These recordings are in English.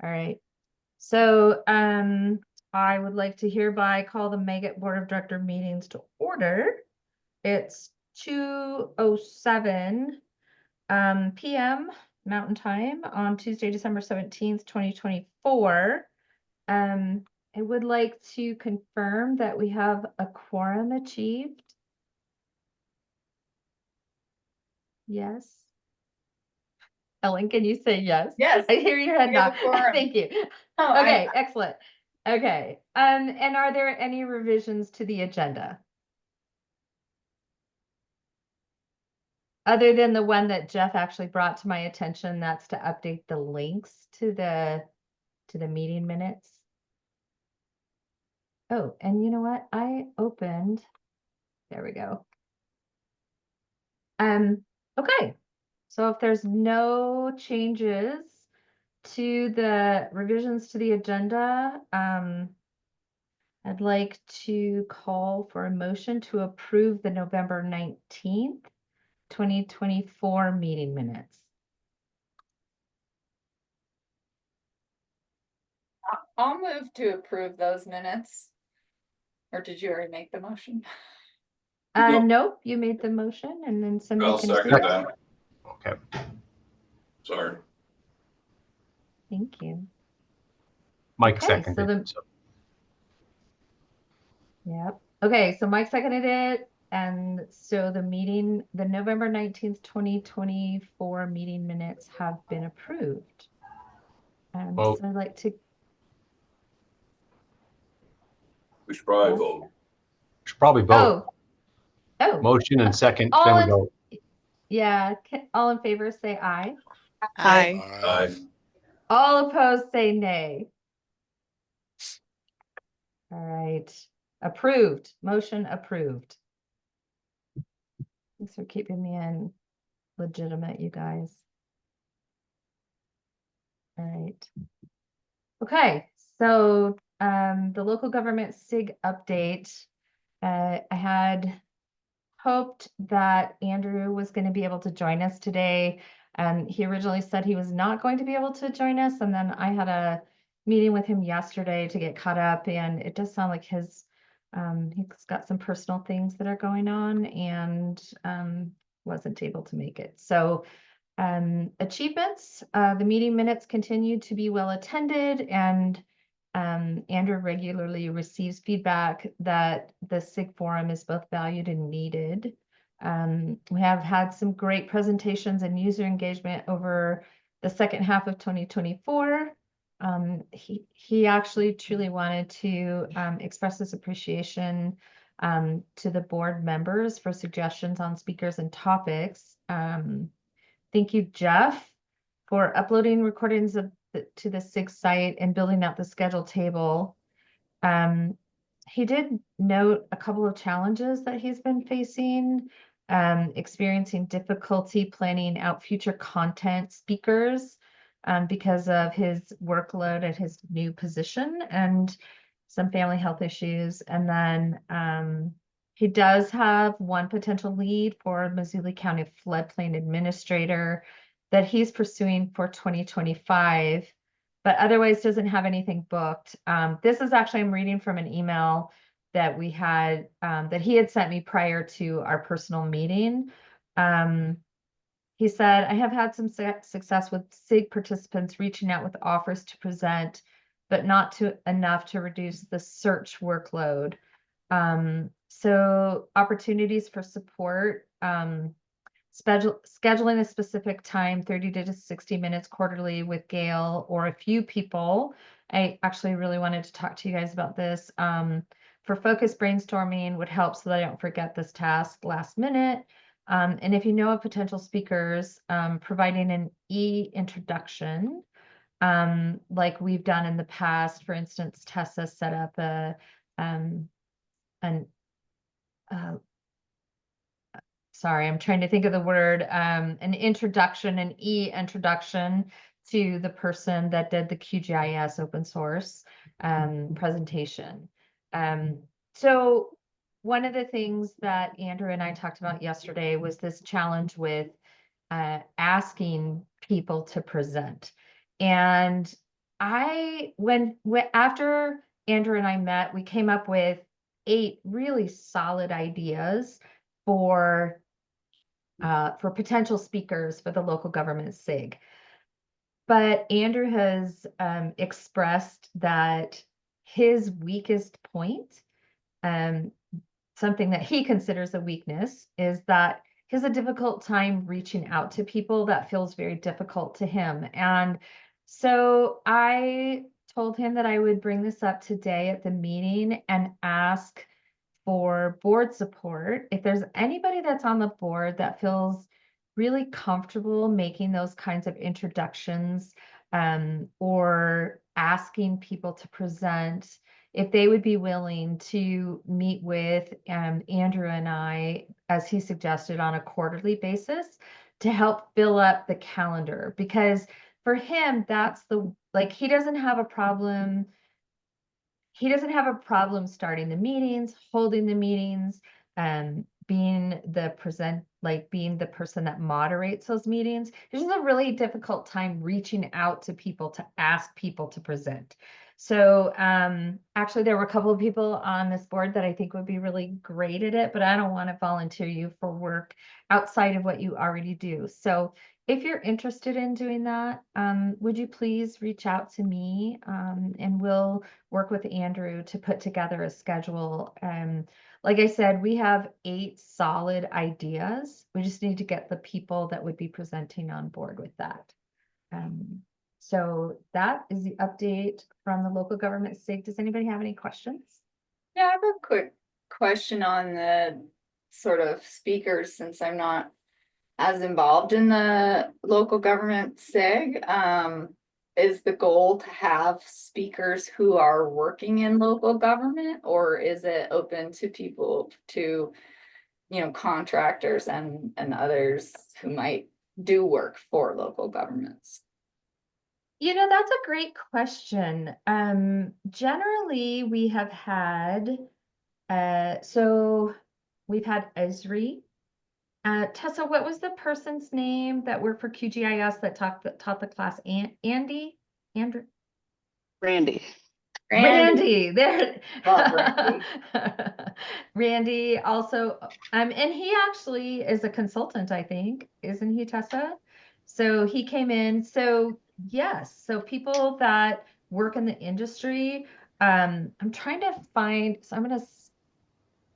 All right. So I would like to hereby call the Magip Board of Director meetings to order. It's 2:07 p.m. Mountain Time on Tuesday, December 17th, 2024. I would like to confirm that we have a quorum achieved. Yes. Ellen, can you say yes? Yes. I hear your head We have nod. a quorum. Thank you. Oh, Okay, excellent. Okay. And are there any revisions to the agenda? Other than the one that Jeff actually brought to my attention, that's to update the links to the meeting minutes. Oh, and you know what? I opened, there we go. Okay. So if there's no changes to the revisions to the agenda, I'd like to call for a motion to approve the November 19th, 2024 meeting minutes. I'll move to approve those minutes. Or did you already make the motion? Nope. Nope, you made the motion and then I'll somebody can second approve it. that. Okay. Sorry. Thank you. Mike Okay, seconded. Yep. Okay, so Mike seconded it. And so the November 19th, 2024 meeting minutes have been approved. Vote. So I'd like to, We should probably vote. Should probably vote. oh, Motion and second, all then we in- vote. yeah, all in favor say aye. Aye. Aye. All opposed say nay. All right, approved, motion approved. Thanks for keeping me in legitimate, you guys. All right. Okay, so the local government SIG update. I had hoped that Andrew was going to be able to join us today. He originally said he was not going to be able to join us, and then I had a meeting with him yesterday to get caught up, and it does sound like he's got some personal things that are going on and wasn't able to make it. So achievements, the meeting minutes continue to be well attended, and Andrew regularly receives feedback that the SIG forum is both valued and needed. We have had some great presentations and user engagement over the second half of 2024. He actually truly wanted to express his appreciation to the board members for suggestions on speakers and topics. Thank you, Jeff, for uploading recordings to the SIG site and building out the schedule table. He did note a couple of challenges that he's been facing, experiencing difficulty planning out future content speakers because of his workload at his new position and some family health issues. And then he does have one potential lead for Missoula County Floodplain Administrator that he's pursuing for 2025, but otherwise doesn't have anything booked. This is actually, I'm reading from an email that we had, that he had sent me prior to our personal meeting. He said, I have had some success with SIG participants reaching out with offers to present, but not enough to reduce the search workload. So opportunities for support, scheduling a specific time, 30 to 60 minutes quarterly with Gail or a few people. I actually really wanted to talk to you guys about this. For focused brainstorming would help so that I don't forget this task last minute. And if you know of potential speakers, providing an e-introduction, like we've done in the past. For instance, Tessa set up sorry, I'm trying to think of the word, an introduction, an e-introduction to the person that did the QGIS open source presentation. So one of the things that Andrew and I talked about yesterday was this challenge with asking people to present. And when after Andrew and I met, we came up with 8 really solid ideas for potential speakers for the local government SIG. But Andrew has expressed that his weakest point, um, something that he considers a weakness, is that he has a difficult time reaching out to people. That feels very difficult to him. And so I told him that I would bring this up today at the meeting and ask for board support. If there's anybody that's on the board that feels really comfortable making those kinds of introductions, or asking people to present, if they would be willing to meet with Andrew and I, as he suggested, on a quarterly basis to help fill up the calendar. Because for him, that's he doesn't have a problem. He doesn't have a problem starting the meetings, holding the meetings, being being the person that moderates those meetings. It's just a really difficult time reaching out to people to ask people to present. So actually there were a couple of people on this board that I think would be really great at it, but I don't want to volunteer you for work outside of what you already do. So if you're interested in doing that, would you please reach out to me, and we'll work with Andrew to put together a schedule. Like I said, we have 8 solid ideas. We just need to get the people that would be presenting on board with that. So that is the update from the local government SIG. Does anybody have any questions? Yeah, I have a quick question on the sort of speakers, since I'm not as involved in the local government SIG. Is the goal to have speakers who are working in local government, or is it open to people, to, contractors and others who might do work for local governments? That's a great question. Generally we have had, so we've had Esri. Tessa, what was the person's name that worked for QGIS that taught the class? Andrew? Randy. Randy, there. Love Randy. Randy also, and he actually is a consultant, I think, isn't he, Tessa? So he came in. So yes, so people that work in the industry. I'm trying to find, so I'm gonna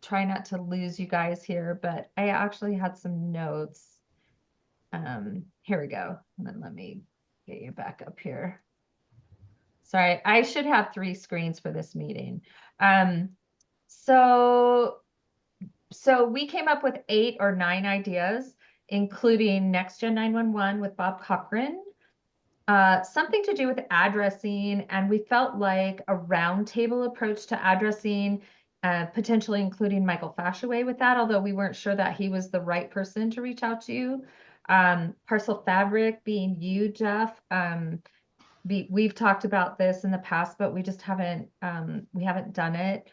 try not to lose you guys here, but I actually had some notes. Here we go. And then let me get you back up here. Sorry, I should have 3 screens for this meeting. So we came up with 8 or 9 ideas, including Next Gen 911 with Bob Cochran, something to do with addressing, and we felt like a roundtable approach to addressing, potentially including Michael Fashaway with that, although we weren't sure that he was the right person to reach out to. Parcel Fabric being you, Jeff. We've talked about this in the past, but we just haven't done it.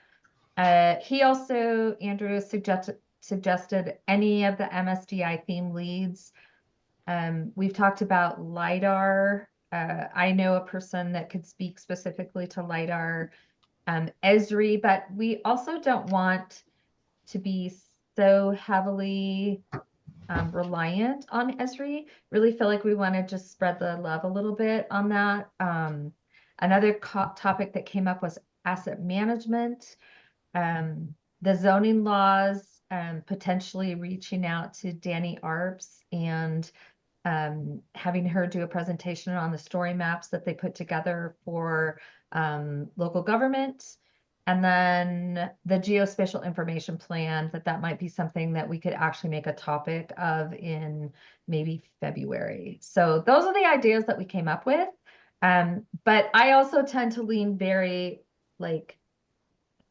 He also, Andrew, suggested any of the MSDI theme leads. We've talked about LiDAR. I know a person that could speak specifically to LiDAR, Esri, but we also don't want to be so heavily reliant on Esri. Really feel like we want to just spread the love a little bit on that. Another topic that came up was asset management, the zoning laws, potentially reaching out to Danny Arps and having her do a presentation on the story maps that they put together for local government. And then the geospatial information plan, that might be something that we could actually make a topic of in maybe February. So those are the ideas that we came up with. But I also tend to lean very, the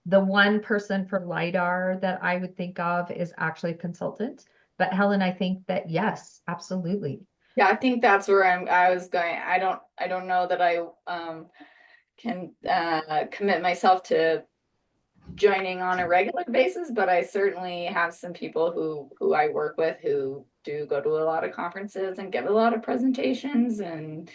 one person for LiDAR that I would think of is actually a consultant. But Helen, I think that yes, absolutely. Yeah, I think that's where I was going. I don't know that I can commit myself to joining on a regular basis, but I certainly have some people who I work with who do go to a lot of conferences and give a lot of presentations, and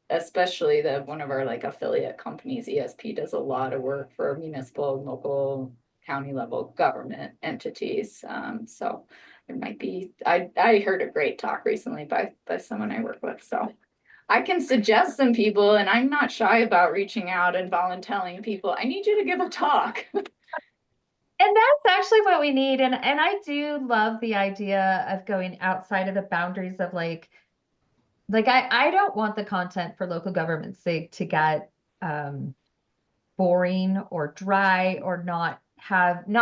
especially one of our like affiliate companies, ESP, does a lot of work for municipal, local, county level government entities. So there might be, I heard a great talk recently by someone I work with, so I can suggest some people, and I'm not shy about reaching out and volunteering people. I need you to give a talk. And that's actually what we need. And I do love the idea of going outside of the boundaries of like I don't want the content for local government's sake to get boring or dry or not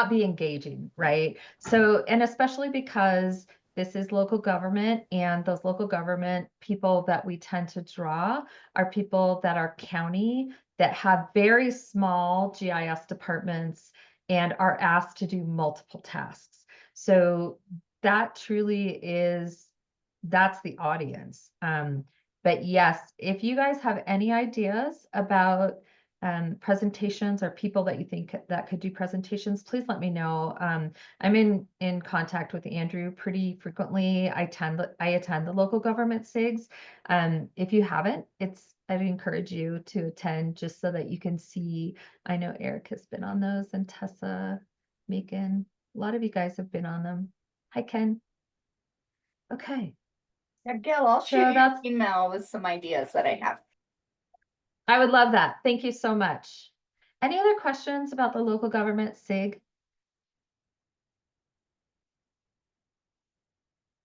be engaging, right? So, and especially because this is local government, and those local government people that we tend to draw are people that are county, that have very small GIS departments and are asked to do multiple tasks. So that truly is, that's the audience. But yes, if you guys have any ideas about presentations or people that you think that could do presentations, please let me know. I'm in contact with Andrew pretty frequently. I attend the local government SIGs. If you haven't, I'd encourage you to attend just so that you can see. I know Eric has been on those, and Tessa, Megan, a lot of you guys have been on them. Hi, Ken. Okay. Yeah, Gail, I'll So shoot you an that's- email with some ideas that I have. I would love that. Thank you so much. Any other questions about the local government SIG?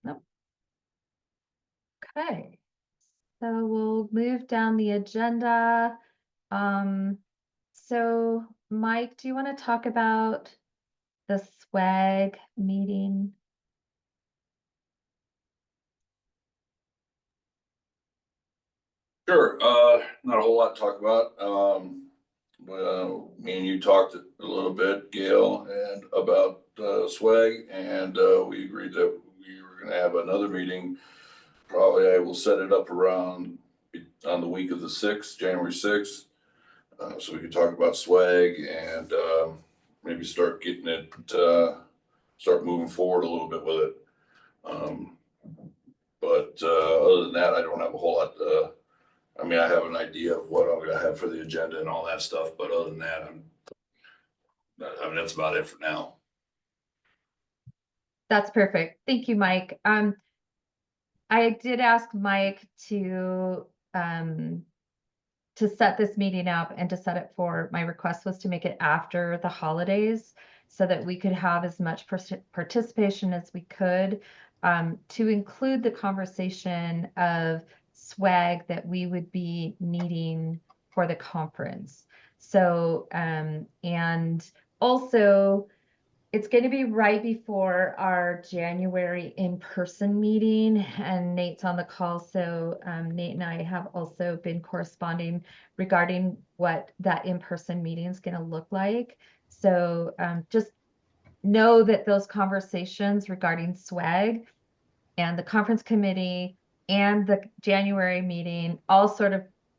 Nope. Okay. So we'll move down the agenda. So Mike, do you want to talk about the SWAG meeting? Sure, not a whole lot to talk about. Me and you talked a little bit, Gail, and about swag, and we agreed that we were gonna have another meeting. Probably I will set it up around on the week of the 6th, January 6th. So we can talk about swag and maybe start getting it, start moving forward a little bit with it. But other than that, I don't have a whole lot. I mean, I have an idea of what I'm gonna have for the agenda and all that stuff, but other than that, I mean, that's about it for now. That's perfect. Thank you, Mike. I did ask Mike to set this meeting up and to set it for, my request was to make it after the holidays so that we could have as much participation as we could, to include the conversation of swag that we would be needing for the conference. So, and also, it's going to be right before our January in-person meeting, and Nate's on the call. So Nate and I have also been corresponding regarding what that in-person meeting is going to look like. So just know that those conversations regarding swag and the conference committee and the January meeting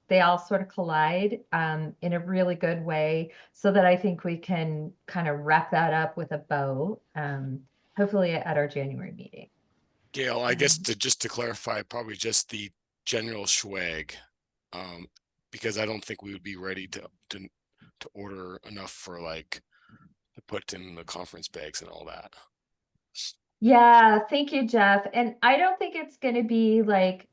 they all sort of collide in a really good way, so that I think we can kind of wrap that up with a bow, hopefully at our January meeting. Gail, I guess just to clarify, probably just the general swag, because I don't think we would be ready to order enough for like to put in the conference bags and all that. Yeah, thank you, Jeff. And I don't think it's going to be like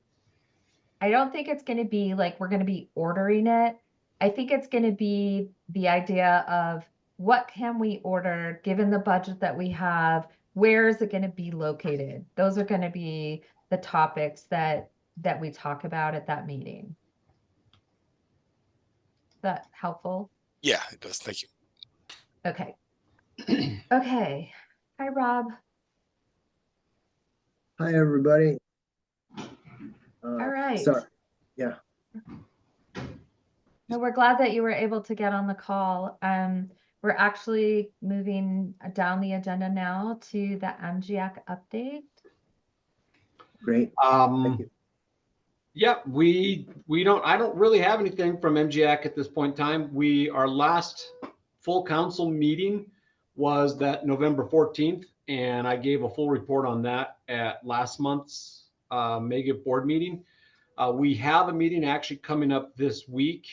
we're going to be ordering it. I think it's going to be the idea of what can we order given the budget that we have? Where is it going to be located? Those are going to be the topics that we talk about at that meeting. Is that helpful? Yeah, it does. Thank you. Okay. Okay. Hi, Rob. Hi, everybody. All right. Sorry. Yeah. No, we're glad that you were able to get on the call. We're actually moving down the agenda now to the MGIAC update. Great. Thank you. Yeah, I don't really have anything from MGIAC at this point in time. Our last full council meeting was that November 14th, and I gave a full report on that at last month's Magip board meeting. We have a meeting actually coming up this week.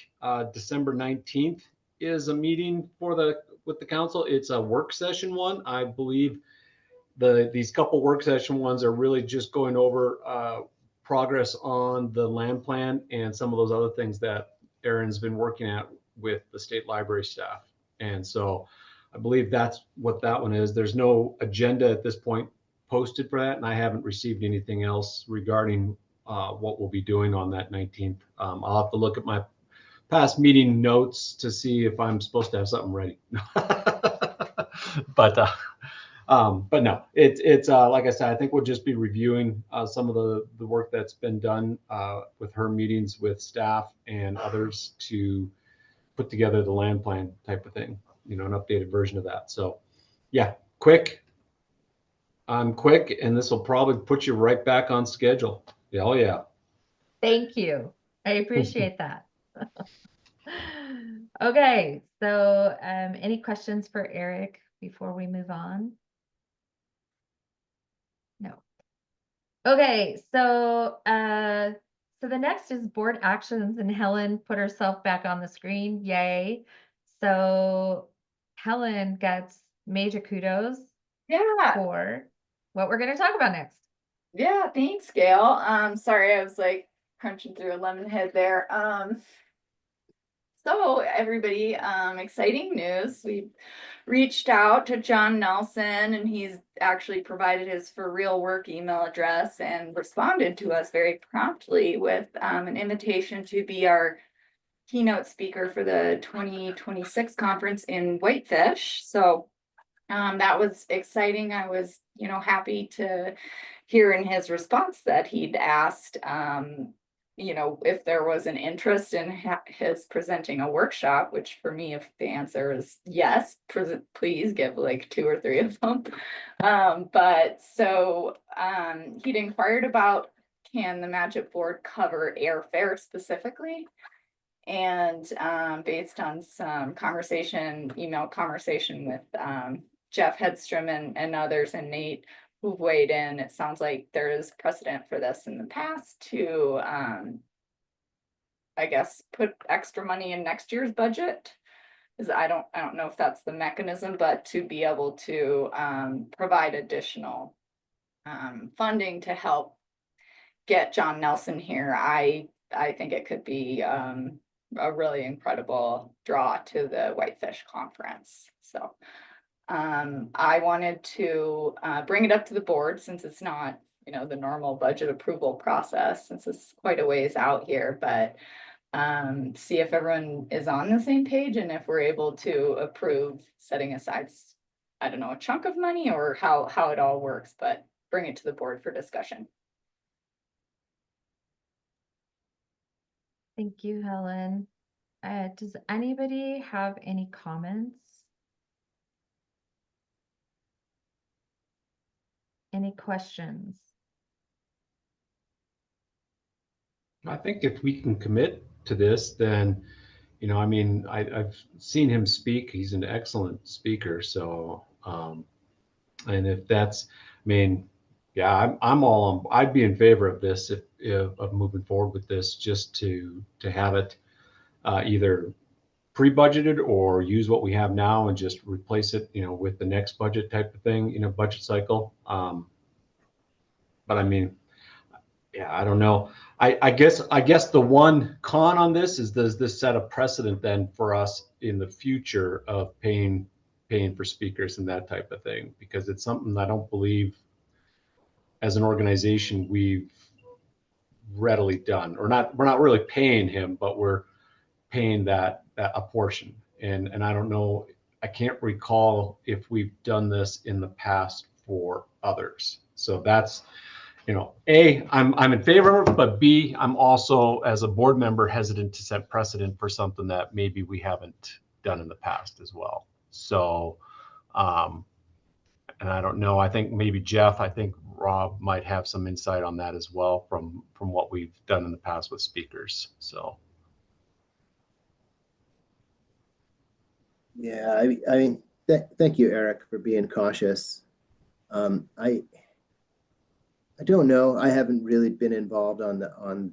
December 19th is a meeting with the council. It's a work session one. I believe these couple work session ones are really just going over progress on the land plan and some of those other things that Aaron's been working at with the state library staff. And so I believe that's what that one is. There's no agenda at this point posted for that, and I haven't received anything else regarding what we'll be doing on that 19th. I'll have to look at my past meeting notes to see if I'm supposed to have something ready. But no, it's like I said, I think we'll just be reviewing some of the work that's been done with her meetings with staff and others to put together the land plan type of thing, an updated version of that. So yeah, quick. I'm quick, and this will probably put you right back on schedule. Yeah, oh yeah. Thank you. I appreciate that. Okay, so any questions for Eric before we move on? No. Okay, so the next is board actions, and Helen put herself back on the screen. Yay. So Helen gets major kudos Yeah, for what we're going to talk about next. yeah, thanks, Gail. Sorry, I was like crunching through a lemon head there. So everybody, exciting news. We reached out to John Nelson, and he's actually provided his for real work email address and responded to us very promptly with an invitation to be our keynote speaker for the 2026 conference in Whitefish. So that was exciting. I was, happy to hear in his response that he'd asked, if there was an interest in his presenting a workshop, which for me, if the answer is yes, please give like 2 or 3 of them. But so he'd inquired about, can the Magip board cover airfare specifically? And based on some email conversation with Jeff Hedstrom and others, and Nate, who've weighed in, it sounds like there is precedent for this in the past to, I guess, put extra money in next year's budget. Because I don't know if that's the mechanism, but to be able to provide additional funding to help get John Nelson here, I think it could be a really incredible draw to the Whitefish Conference. So I wanted to bring it up to the board, since it's not, the normal budget approval process, since it's quite a ways out here, but see if everyone is on the same page, and if we're able to approve setting aside, I don't know, a chunk of money, or how it all works, but bring it to the board for discussion. Thank you, Helen. Does anybody have any comments? Any questions? I think if we can commit to this, then, I've seen him speak. He's an excellent speaker. So, and if that's, yeah, I'm all I'd be in favor of this of moving forward with this, just to have it either pre-budgeted or use what we have now and just replace it, with the next budget type of thing, budget cycle. But yeah, I don't know. I guess the one con on this is, does this set a precedent then for us in the future of paying for speakers and that type of thing? Because it's something I don't believe as an organization we've readily done, or not. We're not really paying him, but we're paying that a portion. And I don't know, I can't recall if we've done this in the past for others. So that's, A, I'm in favor of it, but B, I'm also, as a board member, hesitant to set precedent for something that maybe we haven't done in the past as well. So, and I don't know, I think maybe Jeff, I think Rob might have some insight on that as well from what we've done in the past with speakers. So. Yeah, thank you, Eric, for being cautious. I don't know. I haven't really been involved on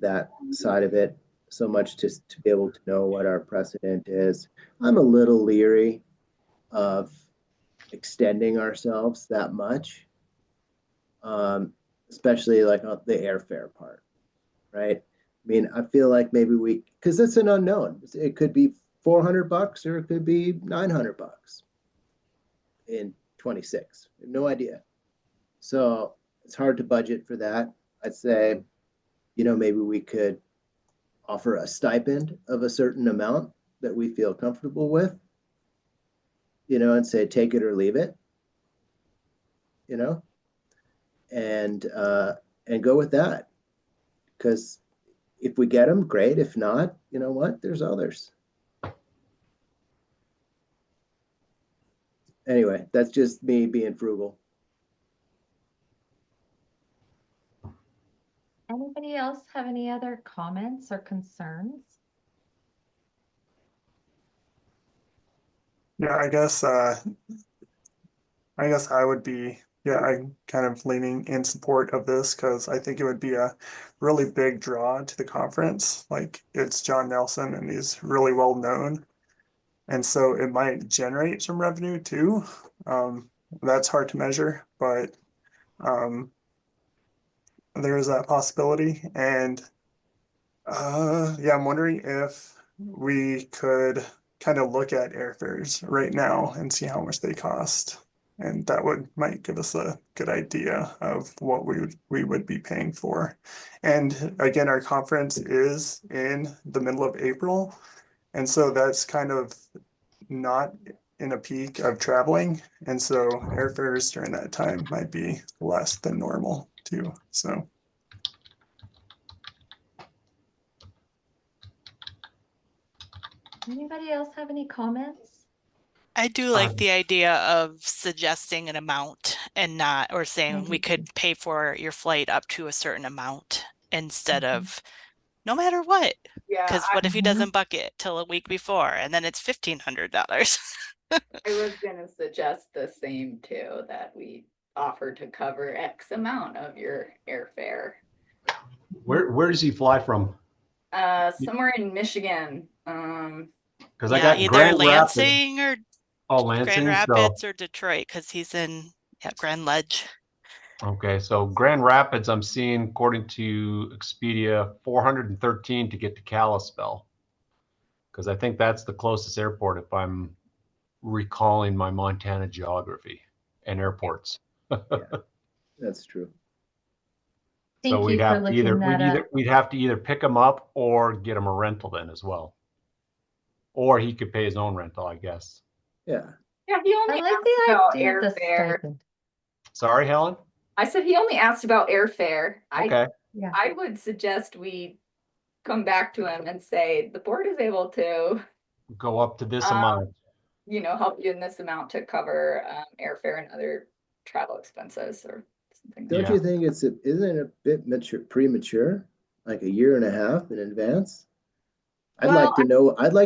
that side of it so much to be able to know what our precedent is. I'm a little leery of extending ourselves that much, especially like on the airfare part, right? I mean, I feel like maybe because it's an unknown. It could be $400 or it could be $900 in 26. No idea. So it's hard to budget for that. I'd say, maybe we could offer a stipend of a certain amount that we feel comfortable with, and say, take it or leave it, you know, and go with that. Because if we get them, great. If not, you know what? There's others. Anyway, that's just me being frugal. Anybody else have any other comments or concerns? Yeah, I guess I would be, I'm kind of leaning in support of this because I think it would be a really big draw to the conference. Like it's John Nelson and he's really well known. And so it might generate some revenue too. That's hard to measure, but there is that possibility. And I'm wondering if we could kind of look at airfares right now and see how much they cost. And that might give us a good idea of what we would be paying for. And again, our conference is in the middle of April. And so that's kind of not in a peak of traveling. And so airfares during that time might be less than normal too. So Anybody else have any comments? I do like the idea of suggesting an amount and not, or saying we could pay for your flight up to a certain amount instead of no matter what. Yeah, Because what if he doesn't book it till a week before and then it's $1,500? I was gonna suggest the same too, that we offer to cover X amount of your airfare. Where does he fly from? Somewhere in Michigan. Because I Yeah, got either Grand Rapids. Lansing or Oh, Grand Lansing. Rapids or Detroit, because he's in Grand Ledge. Okay, so Grand Rapids, I'm seeing, according to Expedia, 413 to get to Kalispell. Because I think that's the closest airport, if I'm recalling my Montana geography and airports. That's true. Thank So you for looking that up. we'd have to either pick him up or get him a rental then as well. Or he could pay his own rental, I guess. Yeah. Yeah, he I only like asked the about idea of the airfare. stipend. Sorry, Helen? I said he only asked about airfare. Okay. I would suggest we come back to him and say, the board is able to, Go up to this amount. help you in this amount to cover airfare and other travel expenses or something. Don't you think isn't it a bit premature? Like a year and a half in advance? I'd like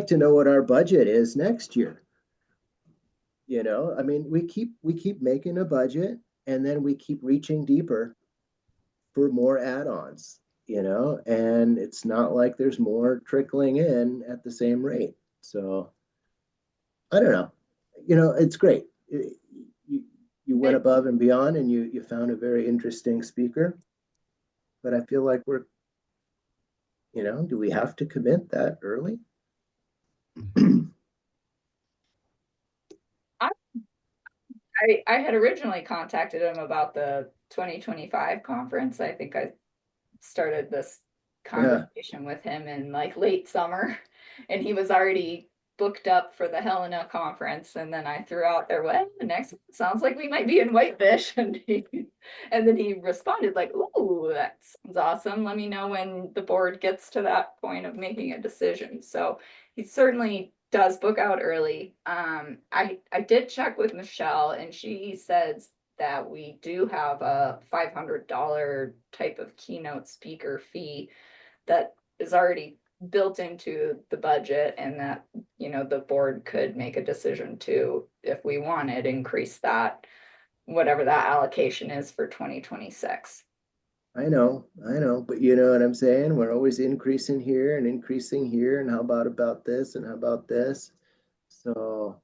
to know what our budget is next year. I mean, we keep making a budget and then we keep reaching deeper for more add-ons, and it's not like there's more trickling in at the same rate. So I don't know. It's great. You went above and beyond and you found a very interesting speaker. But I feel like do we have to commit that early? I had originally contacted him about the 2025 conference. I think I started this conversation with him in like late summer, and he was already booked up for the Helena conference. And then I threw out there, well, the next one sounds like we might be in Whitefish. And then he responded like, "Ooh, that sounds awesome. Let me know when the board gets to that point of making a decision." So he certainly does book out early. I did check with Michelle, and she says that we do have a $500 type of keynote speaker fee that is already built into the budget, and that the board could make a decision to, if we wanted, increase that, whatever that allocation is for 2026. I know, but you know what I'm saying? We're always increasing here and increasing here, and how about this, and how about this? So,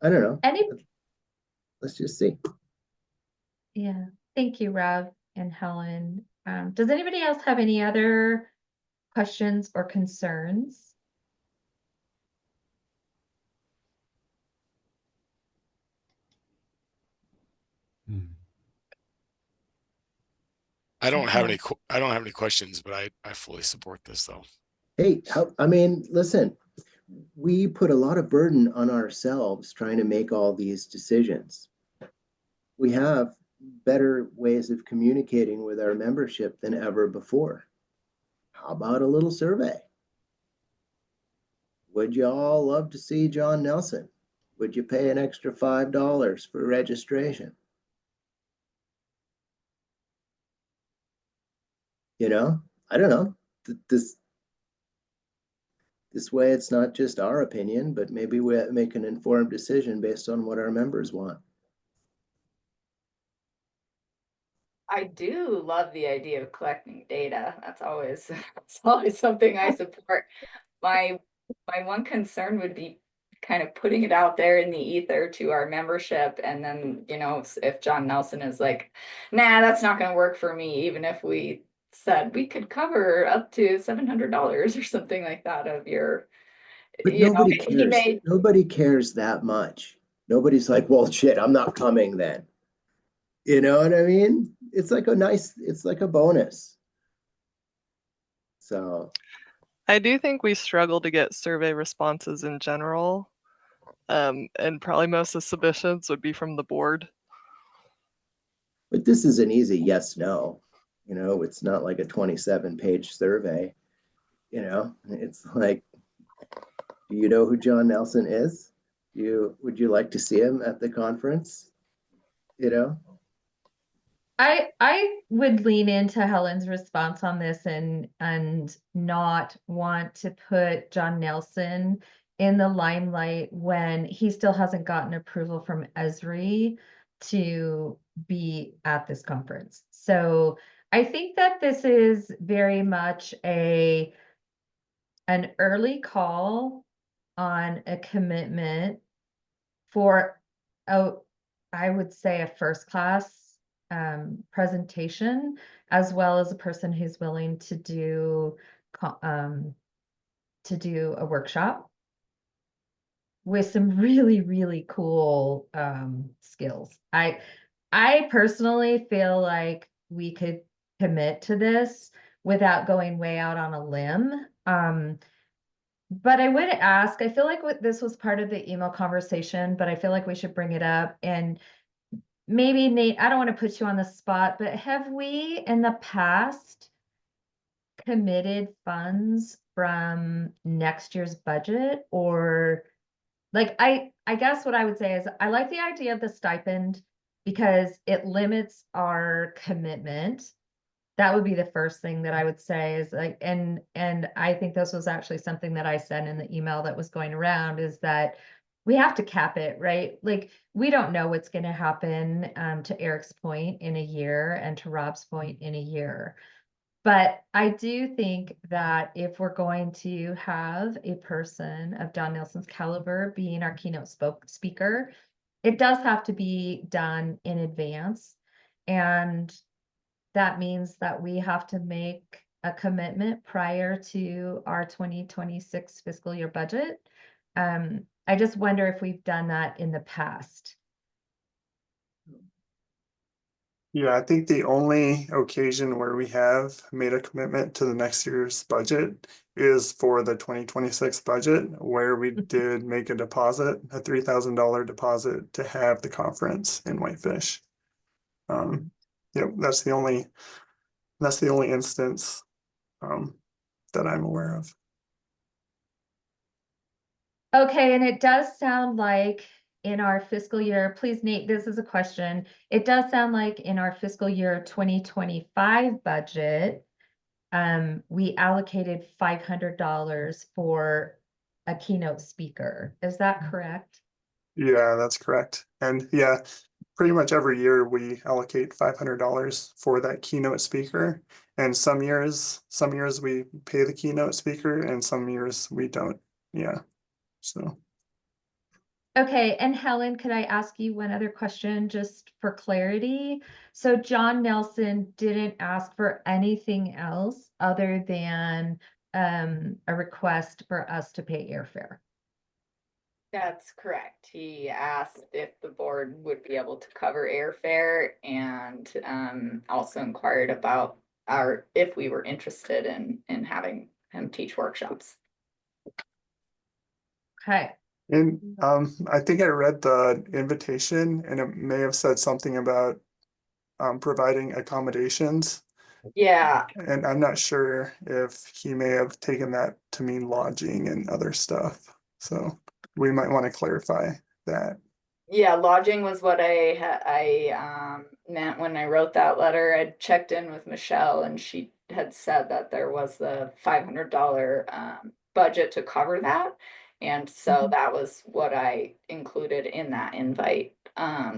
I don't know. Any, Let's just see. yeah, thank you, Rob and Helen. Does anybody else have any other questions or concerns? Hmm. I don't have Okay. any, I don't have any questions, but I fully support this though. Hey, I mean, listen, we put a lot of burden on ourselves trying to make all these decisions. We have better ways of communicating with our membership than ever before. How about a little survey? Would you all love to see John Nelson? Would you pay an extra $5 for registration? You know, I don't know. This way, it's not just our opinion, but maybe we make an informed decision based on what our members want. I do love the idea of collecting data. That's always, it's always something I support. My one concern would be kind of putting it out there in the ether to our membership, and then, you know, if John Nelson is like, nah, that's not gonna work for me, even if we said we could cover up to $700 or something like that of your, But you know, nobody he cares. may. Nobody cares that much. Nobody's like, well, shit, I'm not coming then. You know what I mean? It's like a bonus. So, I do think we struggle to get survey responses in general. And probably most of the submissions would be from the board. but this is an easy yes, no. You know, it's not like a 27-page survey. You know, it's like, do you know who John Nelson is? Would you like to see him at the conference? You know? I would lean into Helen's response on this and not want to put John Nelson in the limelight when he still hasn't gotten approval from Esri to be at this conference. So I think that this is very much an early call on a commitment for, oh, I would say a first class presentation, as well as a person who's willing to do a workshop with some really, really cool skills. I personally feel like we could commit to this without going way out on a limb. But I would ask, I feel like this was part of the email conversation, but I feel like we should bring it up. And maybe Nate, I don't want to put you on the spot, but have we in the past committed funds from next year's budget? Or like, I guess what I would say is I like the idea of the stipend because it limits our commitment. That would be the first thing that I would say is like, and I think this was actually something that I said in the email that was going around, is that we have to cap it, right? Like, we don't know what's going to happen, to Eric's point, in a year, and to Rob's point, in a year. But I do think that if we're going to have a person of John Nelson's caliber being our keynote speaker, it does have to be done in advance. And that means that we have to make a commitment prior to our 2026 fiscal year budget. I just wonder if we've done that in the past. Yeah, I think the only occasion where we have made a commitment to the next year's budget is for the 2026 budget, where we did make a deposit, a $3,000 deposit to have the conference in Whitefish. Yep, that's the only instance that I'm aware of. Okay, and it does sound like in our fiscal year, please, Nate, this is a question. It does sound like in our fiscal year 2025 budget, we allocated $500 for a keynote speaker. Is that correct? Yeah, that's correct. And yeah, pretty much every year we allocate $500 for that keynote speaker. And some years we pay the keynote speaker and some years we don't. Yeah. So Okay, and Helen, could I ask you one other question just for clarity? So John Nelson didn't ask for anything else other than a request for us to pay airfare. That's correct. He asked if the board would be able to cover airfare and also inquired about if we were interested in having him teach workshops. Okay. and I think I read the invitation and it may have said something about providing accommodations. Yeah, And I'm not sure if he may have taken that to mean lodging and other stuff. So we might want to clarify that. yeah, lodging was what I meant when I wrote that letter. I checked in with Michelle and she had said that there was the $500 budget to cover that. And so that was what I included in that invite.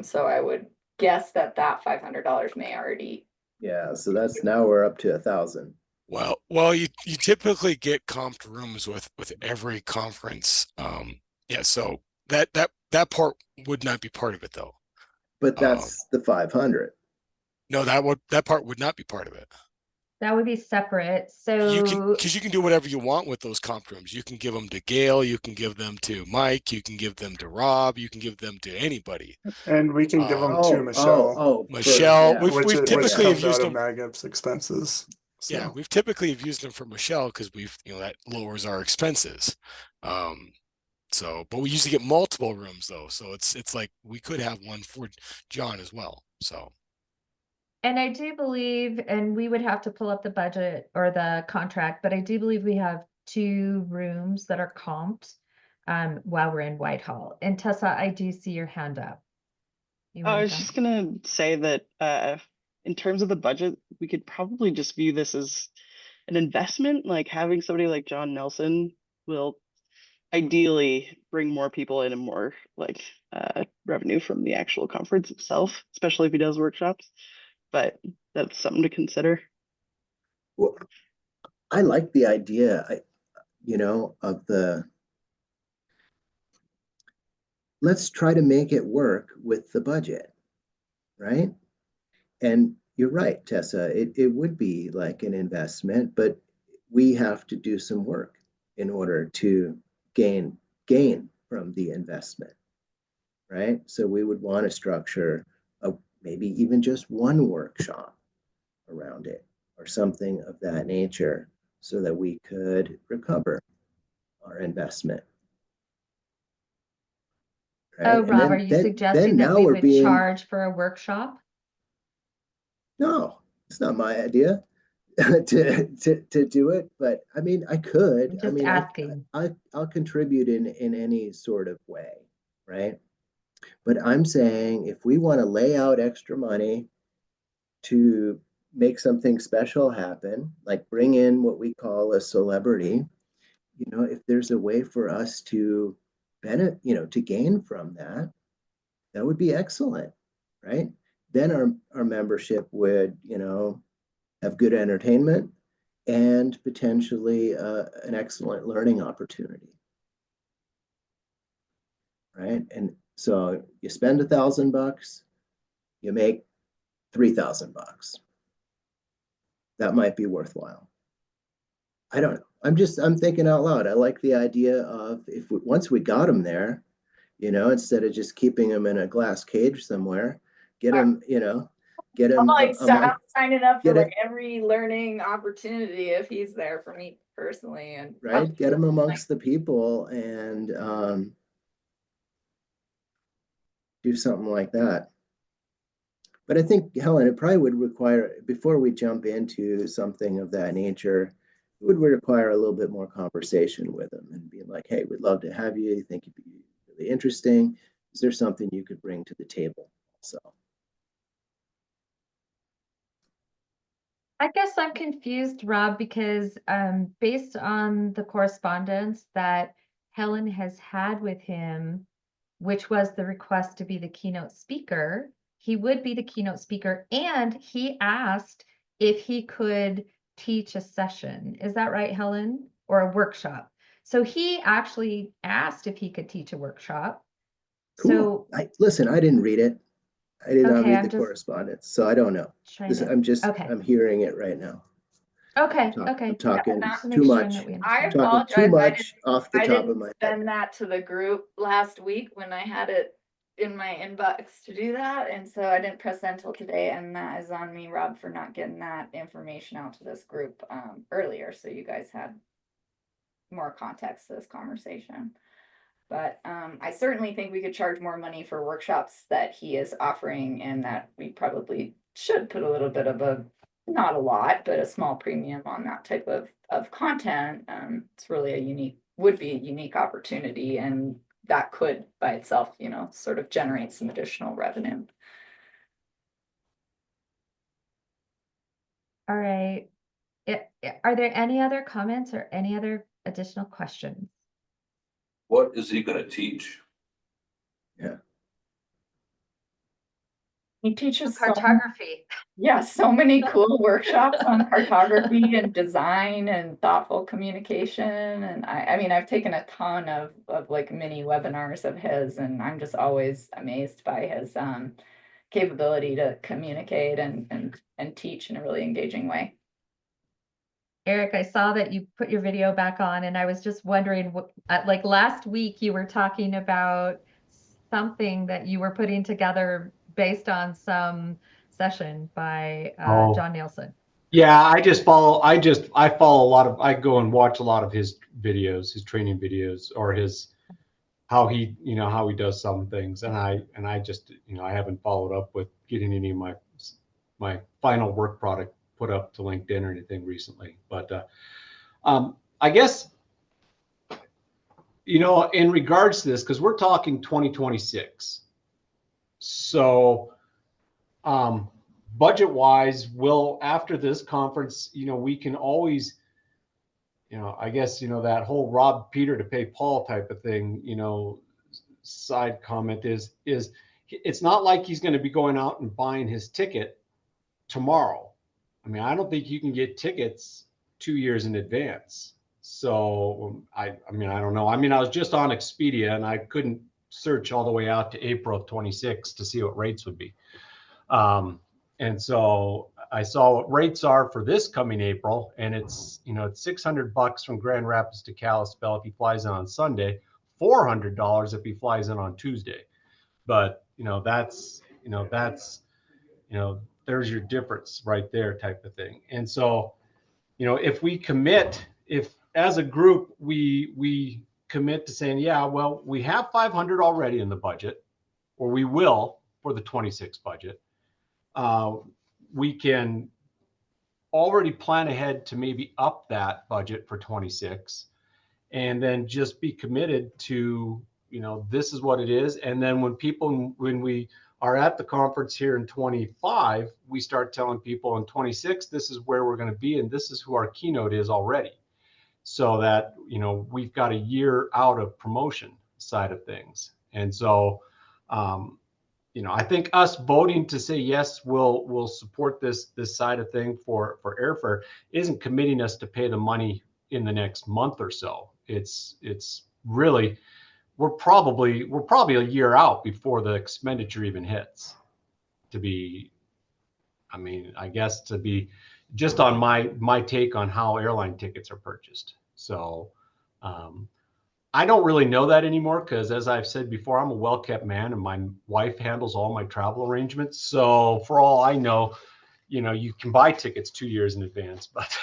So I would guess that $500 may already. Yeah, so that's now we're up to 1,000. Well, you typically get comped rooms with every conference. Yeah, so that part would not be part of it though. But that's the 500. No, that part would not be part of it. That would be separate. You can, So because you can do whatever you want with those comp rooms. You can give them to Gail, you can give them to Mike, you can give them to Rob, you can give them to anybody. And we can give them Oh, to Michelle, Michelle, yeah. we've which typically have comes used out of them. Magip's expenses. So. Yeah, we've typically have used them for Michelle because that lowers our expenses. So, but we usually get multiple rooms though. So it's like we could have one for John as well. So. and I do believe, and we would have to pull up the budget or the contract, but I do believe we have 2 rooms that are comped while we're in Whitehall. And Tessa, I do see your hand up. You I wanna was go? just gonna say that in terms of the budget, we could probably just view this as an investment. Like having somebody like John Nelson will ideally bring more people in and more like revenue from the actual conference itself, especially if he does workshops. But that's something to consider. Well, I like the idea, of let's try to make it work with the budget, right? And you're right, Tessa, it would be like an investment, but we have to do some work in order to gain from the investment, right? So we would want to structure maybe even just one workshop around it or something of that nature so that we could recover our investment. Right? Oh, And Rob, are you suggesting that now we we're would being, charge for a workshop? no, it's not my idea to do it, but I mean, I could. I'm just asking. I'll contribute in any sort of way, right? But I'm saying if we want to lay out extra money to make something special happen, like bring in what we call a celebrity, if there's a way for us to benefit, to gain from that, that would be excellent, right? Then our membership would, have good entertainment and potentially an excellent learning opportunity, right? And so you spend $1,000, you make $3,000. That might be worthwhile. I don't know. I'm thinking out loud. I like the idea of once we got them there, instead of just keeping them in a glass cage somewhere, get them, get them. I'm signing up for like every learning opportunity if he's there for me personally, and right, get them amongst the people and do something like that. But I think, Helen, it probably would require, before we jump into something of that nature, it would require a little bit more conversation with them and being like, hey, we'd love to have you. I think it'd be really interesting. Is there something you could bring to the table? So. I guess I'm confused, Rob, because based on the correspondence that Helen has had with him, which was the request to be the keynote speaker, he would be the keynote speaker, and he asked if he could teach a session. Is that right, Helen? Or a workshop? So he actually asked if he could teach a workshop. Cool. So, Listen, I didn't read it. I did not okay, read I'm the just correspondence, so I don't know. trying to, okay, I'm hearing it right now. okay, I'm okay. talking Just to too make sure much. that we I understand. Talking too apologize. much off the I top of didn't my head. send that to the group last week when I had it in my inbox to do that. And so I didn't press send until today. And that is on me, Rob, for not getting that information out to this group earlier. So you guys had more context to this conversation. But I certainly think we could charge more money for workshops that he is offering, and that we probably should put a little bit of a, not a lot, but a small premium on that type of content. It's really would be a unique opportunity, and that could by itself, sort of generate some additional revenue. All right. Are there any other comments or any other additional questions? What is he gonna teach? He teaches Cartography. so many cool workshops on cartography and design and thoughtful communication. And I mean, I've taken a ton of like mini webinars of his, and I'm just always amazed by his capability to communicate and teach in a really engaging way. Eric, I saw that you put your video back on, and I was just wondering, like last week you were talking about something that you were putting together based on some session by John Nielsen. Yeah, I follow a lot of, I go and watch a lot of his videos, his training videos, or how he does some things. And I just, I haven't followed up with getting any of my final work product put up to LinkedIn or anything recently. But I guess, in regards to this, because we're talking 2026. So budget wise, after this conference, we can always, I guess, that whole rob Peter to pay Paul type of thing, side comment is it's not like he's going to be going out and buying his ticket tomorrow. I mean, I don't think you can get tickets 2 years in advance. So I mean, I don't know. I mean, I was just on Expedia and I couldn't search all the way out to April of 26 to see what rates would be. And so I saw what rates are for this coming April, and it's it's $600 from Grand Rapids to Kalispell if he flies in on Sunday, $400 if he flies in on Tuesday. But there's your difference right there, type of thing. And so if we commit, if as a group we commit to saying, yeah, well, we have 500 already in the budget, or we will for the 26 budget. We can already plan ahead to maybe up that budget for 26, and then just be committed to, this is what it is. And then when we are at the conference here in 25, we start telling people in 26, this is where we're going to be, and this is who our keynote is already. So that, we've got a year out of promotion side of things. And so, I think us voting to say yes, we'll support this side of thing for airfare isn't committing us to pay the money in the next month or so. It's really, we're probably a year out before the expenditure even hits. I guess to be just on my take on how airline tickets are purchased. So I don't really know that anymore, because as I've said before, I'm a well-kept man and my wife handles all my travel arrangements. So for all I know, you can buy tickets 2 years in advance, but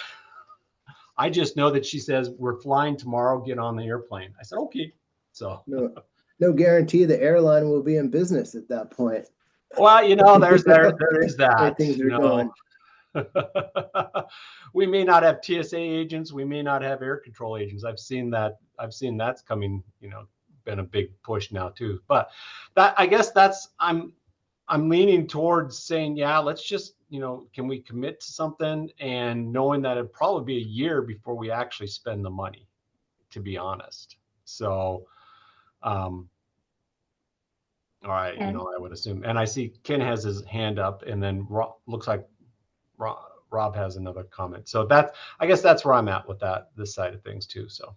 I just know that she says, we're flying tomorrow, get on the airplane. I said, okay. So no guarantee the airline will be in business at that point. Well, there is that. Way things are going. We may not have TSA agents. We may not have air control agents. I've seen that's coming, been a big push now too. But I guess I'm leaning towards saying, yeah, let's just, can we commit to something, and knowing that it'd probably be a year before we actually spend the money, to be honest. So, All right, you Ken? know, I would assume. And I see Ken has his hand up, and then looks like Rob has another comment. So I guess that's where I'm at with this side of things too. So.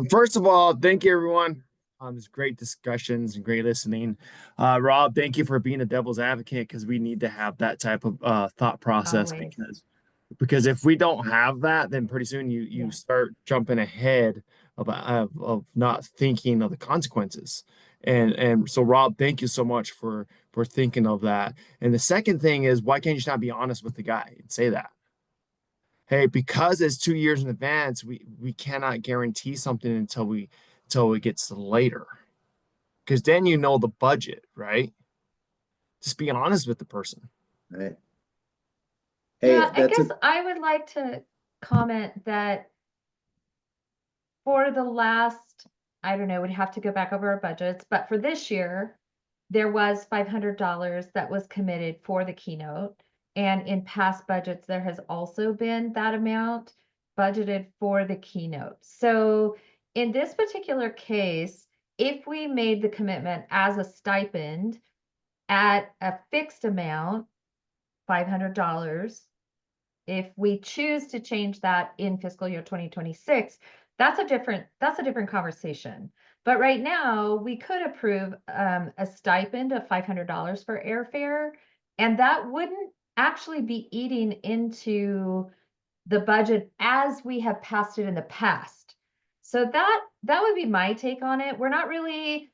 First of all, thank you everyone. It's great discussions and great listening. Rob, thank you for being a devil's advocate because we need to have that type of thought process Always. because if we don't have that, then pretty soon you Yeah. start jumping ahead of not thinking of the consequences. And so Rob, thank you so much for thinking of that. And the second thing is, why can't you not be honest with the guy and say that? Hey, because it's 2 years in advance, we cannot guarantee something until it gets later. Because then you know the budget, right? Just being honest with the person. Right. Yeah, Hey, I guess I would like to comment that for the last, I don't know, we'd have to go back over our budgets, but for this year, there was $500 that was committed for the keynote. And in past budgets, there has also been that amount budgeted for the keynote. So in this particular case, if we made the commitment as a stipend at a fixed amount, $500, if we choose to change that in fiscal year 2026, that's a different conversation. But right now, we could approve a stipend of $500 for airfare, and that wouldn't actually be eating into the budget as we have passed it in the past. So that would be my take on it. We're not really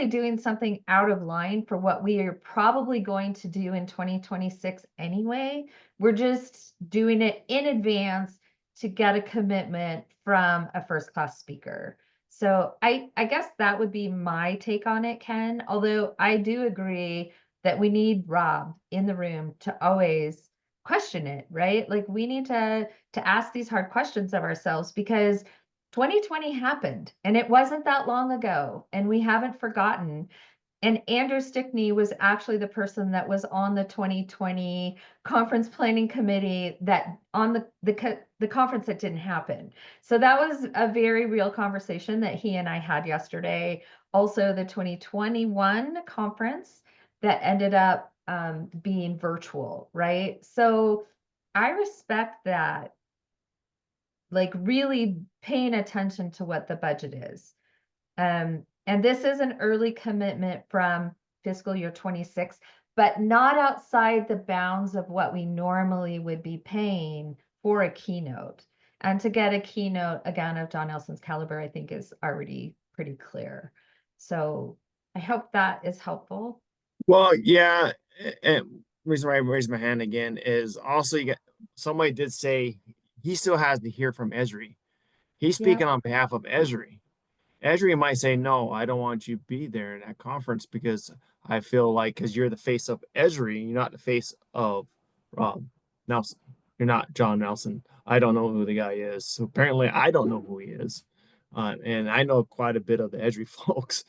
doing something out of line for what we are probably going to do in 2026 anyway. We're just doing it in advance to get a commitment from a first class speaker. So I guess that would be my take on it, Ken. Although I do agree that we need Rob in the room to always question it, right? Like we need to ask these hard questions of ourselves because 2020 happened and it wasn't that long ago and we haven't forgotten. And Andrew Stickney was actually the person that was on the 2020 conference planning committee that on the conference that didn't happen. So that was a very real conversation that he and I had yesterday. Also the 2021 conference that ended up being virtual, right? So I respect that, like really paying attention to what the budget is. And this is an early commitment from fiscal year 26, but not outside the bounds of what we normally would be paying for a keynote. And to get a keynote, again, of John Nelson's caliber, I think is already pretty clear. So I hope that is helpful. Well, yeah, and reason why I raised my hand again is also somebody did say he still has to hear from Esri. He's Yeah. speaking on behalf of Esri. Esri might say, no, I don't want you to be there in that conference because I feel like because you're the face of Esri, you're not the face of Rob Nelson. You're not John Nelson. I don't know who the guy is. So apparently I don't know who he is. And I know quite a bit of the Esri folks.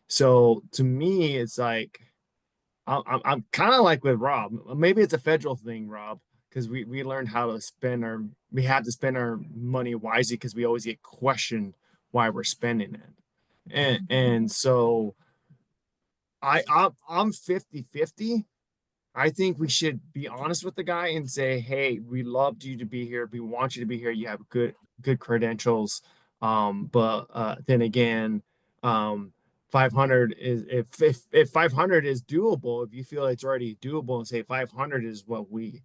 So to me, it's like I'm kind of like with Rob. Maybe it's a federal thing, Rob, because we learned how to we have to spend our money wisely because we always get questioned why we're spending it. And so I'm 50-50. I think we should be honest with the guy and say, hey, we loved you to be here. We want you to be here. You have good credentials. But then again, 500 is if 500 is doable, if you feel it's already doable and say 500 is what we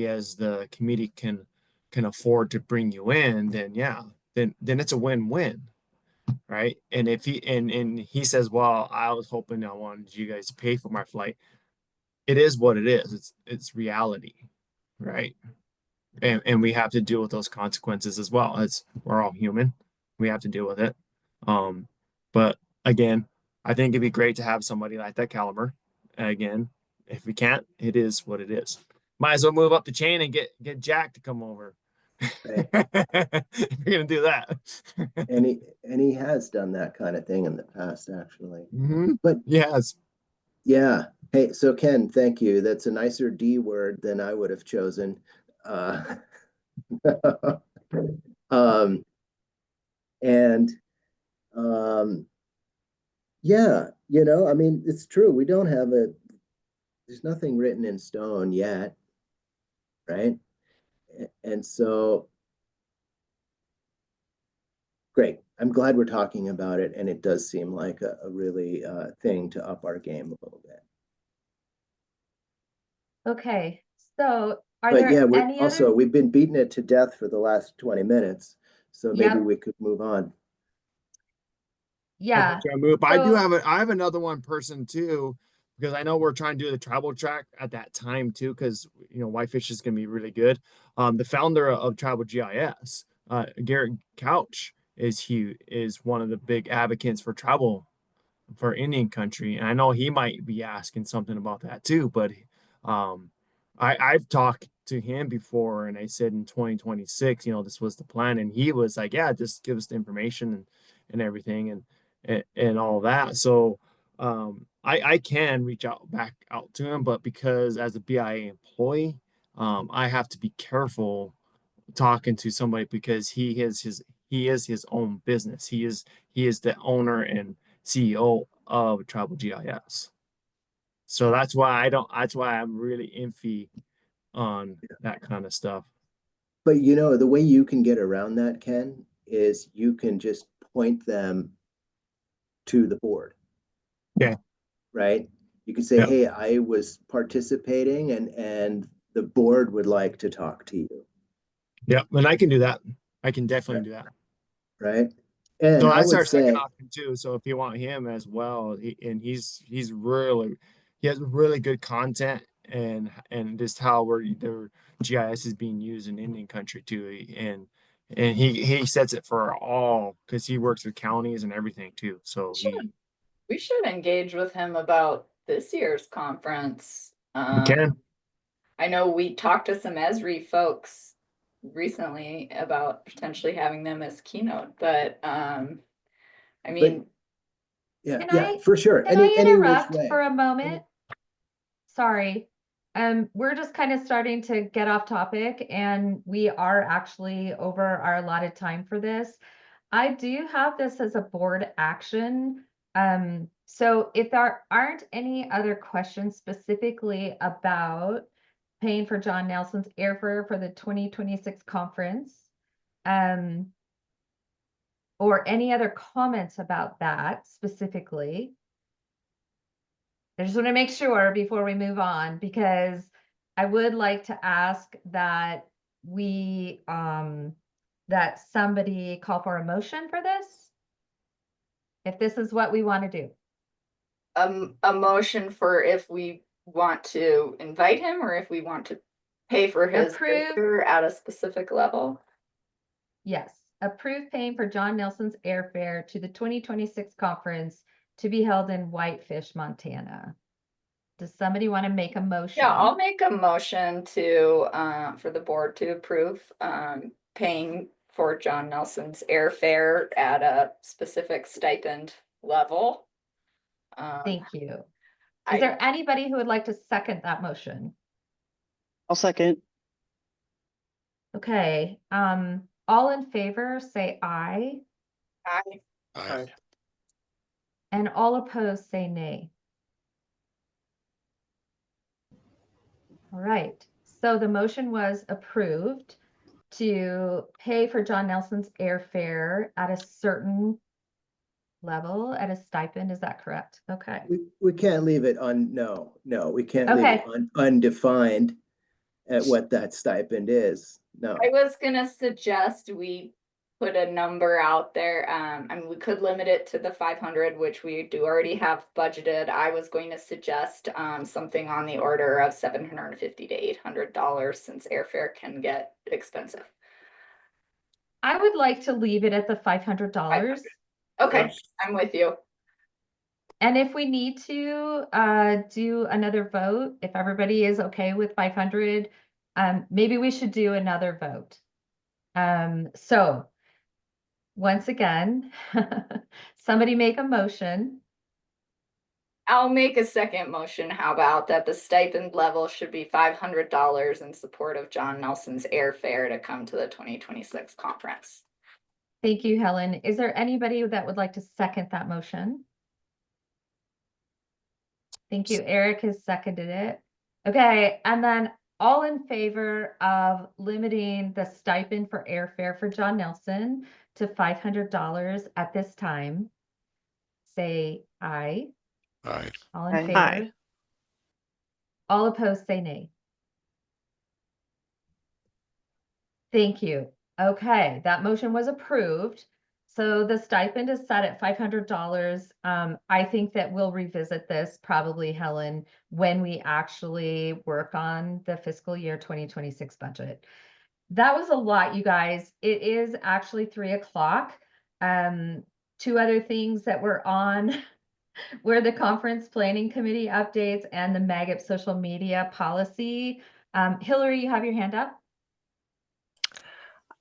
as the committee can afford to bring you in, then yeah, then it's a win-win. Right. And if he says, well, I was hoping I wanted you guys to pay for my flight, it is what it is. It's reality, right? And we have to deal with those consequences as well. As we're all human, we have to deal with it. But again, I think it'd be great to have somebody like that caliber. Again, if we can't, it is what it is. Might as well move up the chain and get Jack to come over. Right. If you're gonna do that. And he has done that kind of thing in the past, actually. Mhm. But Yes. yeah. Hey, so Ken, thank you. That's a nicer D word than I would have chosen. Uh, um, and Yeah, you know, I mean, it's true. We don't have there's nothing written in stone yet, right? And so, great. I'm glad we're talking about it, and it does seem like a really thing to up our game a little bit. Okay, so are But yeah, there any other? we've been beating it to death for the last 20 minutes, so maybe Yep, we could move on. yeah. But So I have another one person too, because I know we're trying to do the travel track at that time too, because Whitefish is gonna be really good. The founder of Travel GIS, Garrett Couch, is one of the big advocates for travel for Indian country. And I know he might be asking something about that too, but um I've talked to him before and I said in 2026, this was the plan. And he was like, yeah, just give us the information and everything and all that. So I can reach out back out to him, but because as a BIA employee, I have to be careful talking to somebody because he is his own business. He is the owner and CEO of Travel GIS. So that's why I'm really iffy on that kind of stuff. But the way you can get around that, Ken, is you can just point them to the board, Okay. right? You can say, Yep. hey, I was participating and the board would like to talk to you, Yep. And I can do that. I can definitely do that. right? And So I that's would our second say, option too. So if you want him as well, he has really good content and just how the GIS is being used in Indian country too. And he sets it for all because he works with counties and everything too. So We should engage with him about this year's conference. he can. I know we talked to some Esri folks recently about potentially having them as keynote, but I but mean, yeah, can yeah, I for sure. can I Any which interrupt way. for a moment? Sorry. We're just kind of starting to get off topic and we are actually over our allotted time for this. I do have this as a board action. So if there aren't any other questions specifically about paying for John Nelson's airfare for the 2026 conference, or any other comments about that specifically, I just want to make sure before we move on, because I would like to ask that we, that somebody call for a motion for this. If this is what we want to do. a motion for if we want to invite him or if we want to pay for his Approve. airfare at a specific level. Yes, approve paying for John Nelson's airfare to the 2026 conference to be held in Whitefish, Montana. Does somebody want to make a motion? Yeah, I'll make a motion to for the board to approve paying for John Nelson's airfare at a specific stipend level. Thank you. I- Is there anybody who would like to second that motion? I'll second. Okay, all in favor, say aye, I, and all opposed, say nay. All right, so the motion was approved to pay for John Nelson's airfare at a certain level, at a stipend, is that correct? Okay. We can't leave it no, we can't leave it Okay. undefined at what that stipend is. No. I was gonna suggest we put a number out there. I mean, we could limit it to the 500, which we do already have budgeted. I was going to suggest something on the order of $750 to $800 since airfare can get expensive. I would like to leave it at the $500. Okay, I'm with you. And if we need to do another vote, if everybody is okay with 500, maybe we should do another vote. So once again, somebody make a motion. I'll make a second motion. How about that the stipend level should be $500 in support of John Nelson's airfare to come to the 2026 conference. Thank you, Helen. Is there anybody that would like to second that motion? Thank you. Eric has seconded it. Okay, and then all in favor of limiting the stipend for airfare for John Nelson to $500 at this time, say aye. Aye. All in Aye. favor? Aye. All opposed, say nay. Thank you. Okay, that motion was approved. So the stipend is set at $500. I think that we'll revisit this probably, Helen, when we actually work on the fiscal year 2026 budget. That was a lot, you guys. It is actually 3 o'clock. Two other things that were on were the conference planning committee updates and the Magip social media policy. Hillary, you have your hand up?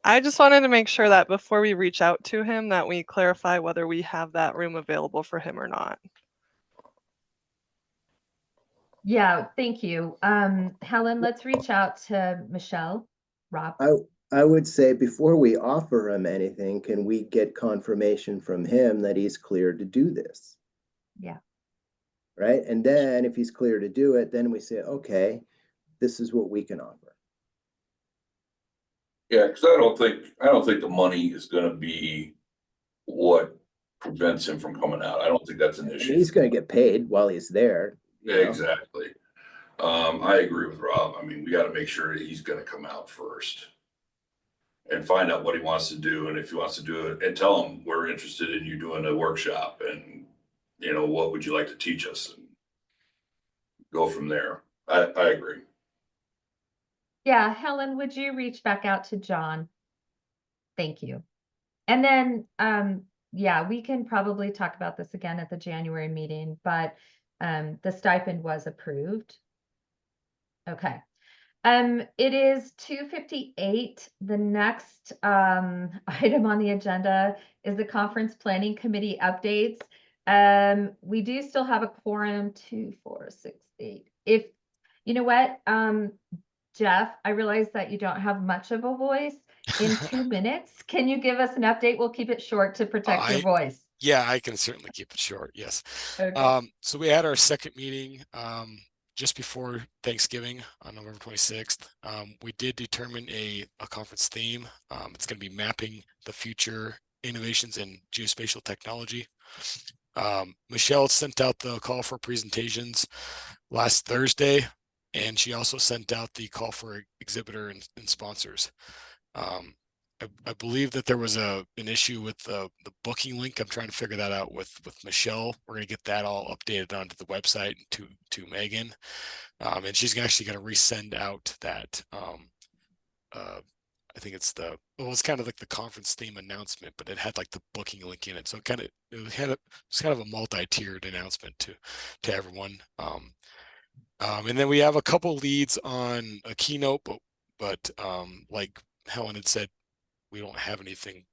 I just wanted to make sure that before we reach out to him, that we clarify whether we have that room available for him or not. Yeah, thank you. Helen, let's reach out to Michelle. Rob? I would say before we offer him anything, can we get confirmation from him that he's clear to do this? Yeah. Right? And then if he's clear to do it, then we say, okay, this is what we can offer. Yeah, because I don't think the money is gonna be what prevents him from coming out. I don't think that's an I mean, issue. he's going to get paid while he's there. Yeah, exactly. I agree with Rob. I mean, we gotta make sure he's gonna come out first. And find out what he wants to do, and if he wants to do it, and tell him we're interested in you doing a workshop, and what would you like to teach us, and go from there. I agree. Yeah, Helen, would you reach back out to John? Thank you. And then, yeah, we can probably talk about this again at the January meeting, but the stipend was approved. Okay. It is 2:58. The next item on the agenda is the conference planning committee updates. We do still have a quorum, 2, 4, 6, 8. If you know what, Jeff, I realize that you don't have much of a voice. In 2 minutes, can you give us an update? We'll keep it short to protect your voice. Yeah, I can certainly keep it short. Yes. Okay. So we had our second meeting just before Thanksgiving on November 26th. We did determine a conference theme. It's going to be mapping the future innovations in geospatial technology. Michelle sent out the call for presentations last Thursday, and she also sent out the call for exhibitor and sponsors. I believe that there was an issue with the booking link. I'm trying to figure that out with Michelle. We're going to get that all updated onto the website to Megan. And she's actually going to resend out that. I think it's it's kind of like the conference theme announcement, but it had like the booking link in it. So it was kind of a multi-tiered announcement to everyone. And then we have a couple leads on a keynote, but like Helen had said, we don't have anything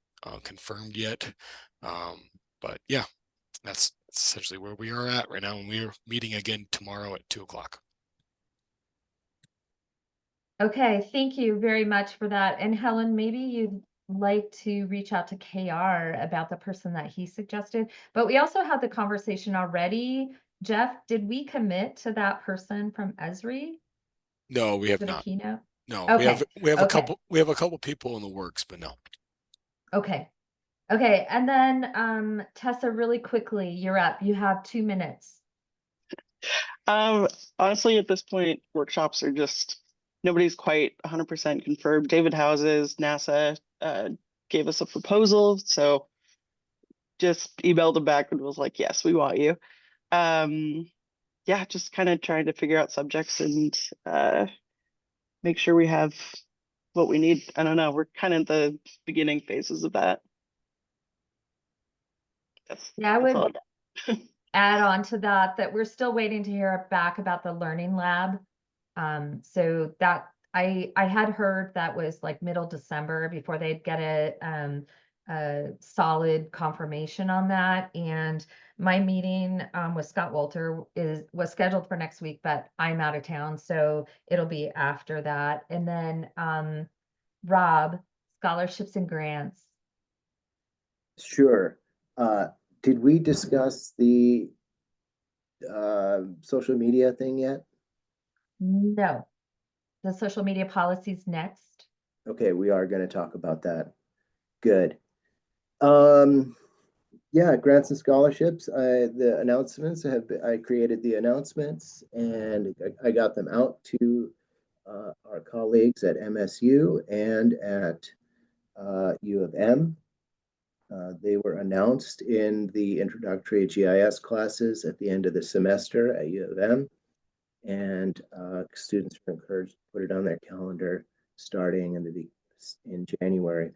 confirmed yet. But yeah, that's essentially where we are at right now. And we're meeting again tomorrow at 2:00. Okay, thank you very much for that. And Helen, maybe you'd like to reach out to KR about the person that he suggested, but we also had the conversation already. Jeff, did we commit to that person from Esri No, we have for the not. keynote? No, Okay. we have Okay. we have a couple people in the works, but no. Okay. Okay. And then Tessa, really quickly, you're up. You have 2 minutes. Honestly, at this point, workshops are just nobody's quite 100% confirmed. David Houses, NASA, gave us a proposal, so just emailed him back and was like, "Yes, we want you." Yeah, just kind of trying to figure out subjects and make sure we have what we need. I don't know. We're kind of in the beginning phases of that. Yeah, I that's all would add on to that we're still waiting to hear back about the learning lab. So that I had heard that was like middle December before they'd get a solid confirmation on that. And my meeting with Scott Walter was scheduled for next week, but I'm out of town, so it'll be after that. And then Rob, scholarships and grants. Sure. Did we discuss the social media thing yet? No, the social media policies next. Okay, we are going to talk about that. Good. Um, yeah, grants and scholarships. The announcements I created the announcements and I got them out to our colleagues at MSU and at U of M. They were announced in the introductory GIS classes at the end of the semester at U of M. And students are encouraged to put it on their calendar starting in January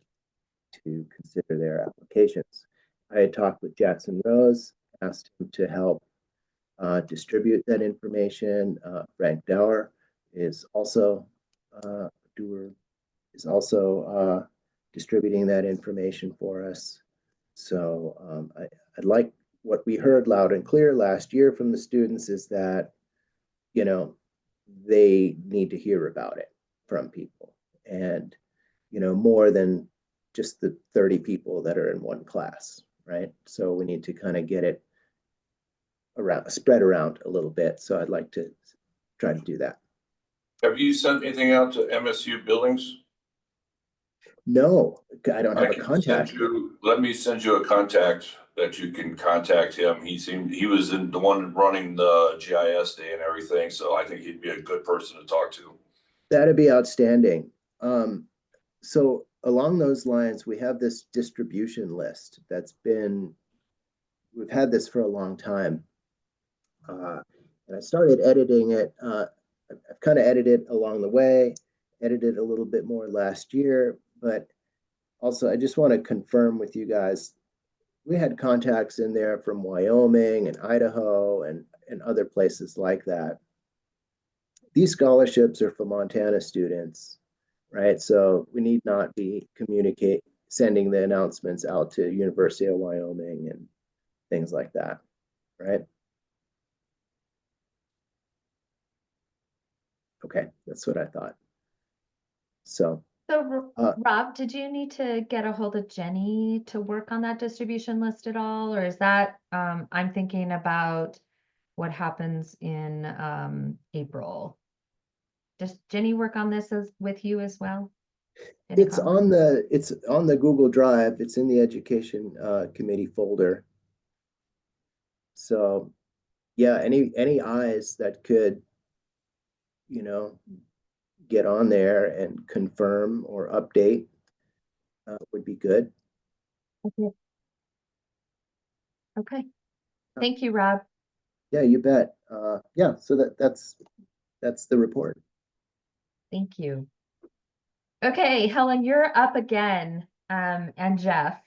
to consider their applications. I had talked with Jackson Rose, asked him to help distribute that information. Frank Dower is also distributing that information for us. So I'd like what we heard loud and clear last year from the students is that, you know, they need to hear about it from people, and, you know, more than just the 30 people that are in one class, right? So we need to kind of get it around, spread around a little bit. So I'd like to try to do that. Have you sent anything out to MSU Billings? No, I don't have I a can contact. let me send you a contact that you can contact him. He was the one running the GIS day and everything, so I think he'd be a good person to talk to. That'd be outstanding. So along those lines, we have this distribution list we've had this for a long time. And I started editing it. I've kind of edited along the way, edited a little bit more last year, but also I just want to confirm with you guys, we had contacts in there from Wyoming and Idaho and other places like that. These scholarships are for Montana students, right? So we need not be sending the announcements out to University of Wyoming and things like that, right? Okay, that's what I thought. So Rob, did you need to get a hold of Jenny to work on that distribution list at all? Or is that, I'm thinking about what happens in April. Does Jenny work on this with you as well? it's on the Google Drive. It's in the education committee folder. So yeah, any eyes that could, you know, get on there and confirm or update would be good. Okay. Okay. Thank you, Rob. Yeah, you bet. Yeah, so that's the report. Thank you. Okay, Helen, you're up again. And Jeff,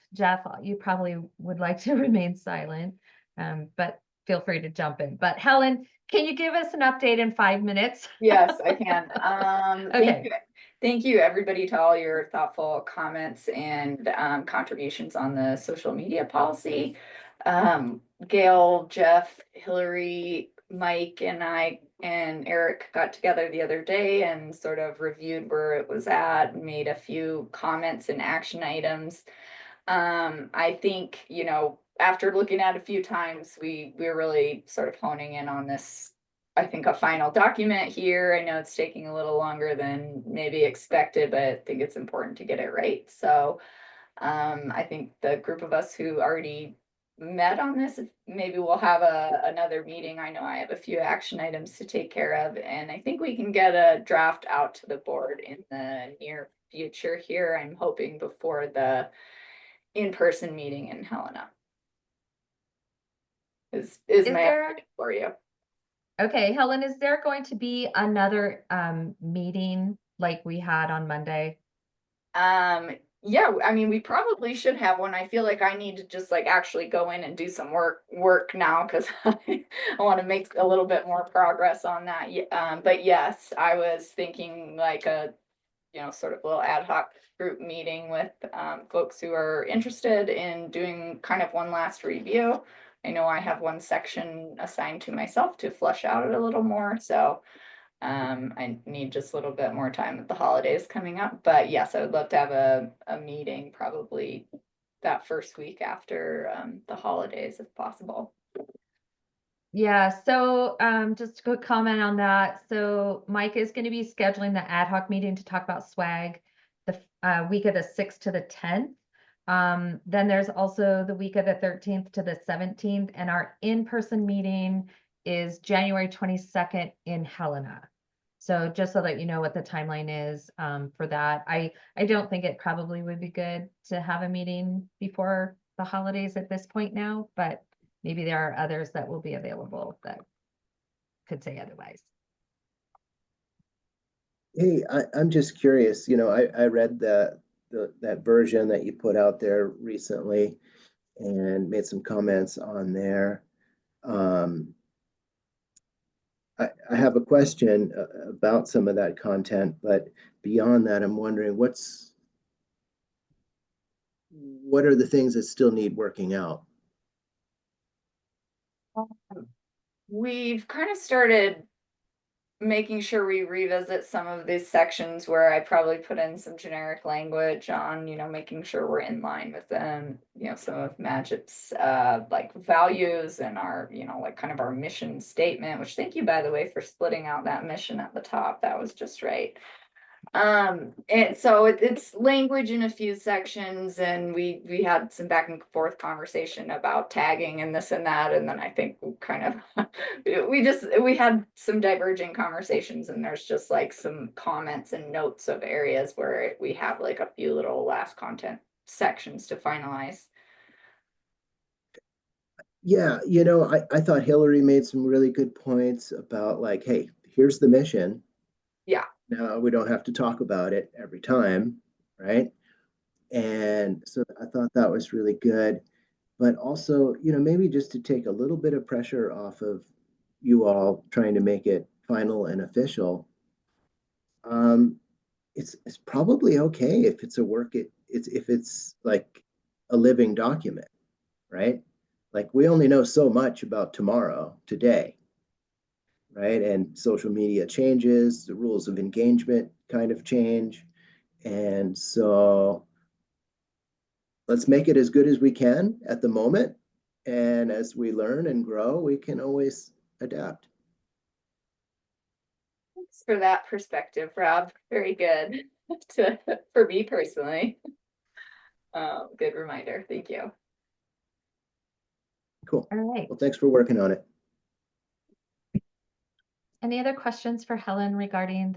you probably would like to remain silent, but feel free to jump in. But Helen, can you give us an update in 5 minutes? Yes, I can. Okay. Thank you, everybody, to all your thoughtful comments and contributions on the social media policy. Gail, Jeff, Hillary, Mike, and I and Eric got together the other day and sort of reviewed where it was at, made a few comments and action items. I think, you know, after looking at it a few times, we're really sort of honing in on this, I think, a final document here. I know it's taking a little longer than maybe expected, but I think it's important to get it right. So I think the group of us who already met on this, maybe we'll have another meeting. I know I have a few action items to take care of, and I think we can get a draft out to the board in the near future here. I'm hoping before the in-person meeting in Helena. Is my there- update for you. Okay, Helen, is there going to be another meeting like we had on Monday? Yeah, I mean, we probably should have one. I feel like I need to just like actually go in and do some work now because I want to make a little bit more progress on that. But yes, I was thinking like a, you know, sort of little ad hoc group meeting with folks who are interested in doing kind of one last review. I know I have one section assigned to myself to flush out it a little more, so I need just a little bit more time with the holidays coming up. But yes, I would love to have a meeting probably that first week after the holidays if possible. Yeah, so just a quick comment on that. So Mike is going to be scheduling the ad hoc meeting to talk about swag the week of the 6th to the 10th. Then there's also the week of the 13th to the 17th, and our in-person meeting is January 22nd in Helena. So just so that you know what the timeline is for that. I don't think it probably would be good to have a meeting before the holidays at this point now, but maybe there are others that will be available that could say otherwise. Hey, I'm just curious, you know, I read that version that you put out there recently and made some comments on there. I have a question about some of that content, but beyond that, I'm wondering what are the things that still need working out? We've kind of started making sure we revisit some of these sections where I probably put in some generic language on, making sure we're in line with them, some of Magip's like values and our, like kind of our mission statement, which thank you, by the way, for splitting out that mission at the top. That was just right. And so it's language in a few sections, and we had some back and forth conversation about tagging and this and that, and then I think we kind of we had some diverging conversations, and there's just like some comments and notes of areas where we have like a few little last content sections to finalize. Yeah, you know, I thought Hillary made some really good points about like, hey, here's the mission. Yeah. Now we don't have to talk about it every time, right? And so I thought that was really good. But also, you know, maybe just to take a little bit of pressure off of you all trying to make it final and official. Um, it's probably okay if it's a work it's if it's like a living document, right? Like we only know so much about tomorrow, today, right? And social media changes, the rules of engagement kind of change. And so let's make it as good as we can at the moment. And as we learn and grow, we can always adapt. Thanks for that perspective, Rob. Very good for me personally. Good reminder. Thank you. Cool. All right. Well, thanks for working on it. Any other questions for Helen regarding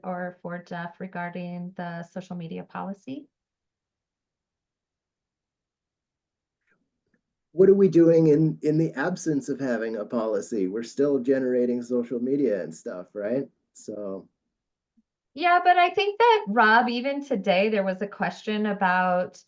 or for Jeff regarding the social media policy? What are we doing in the absence of having a policy? We're still generating social media and stuff, right? So Yeah, but I think that Rob, even today, there was a question about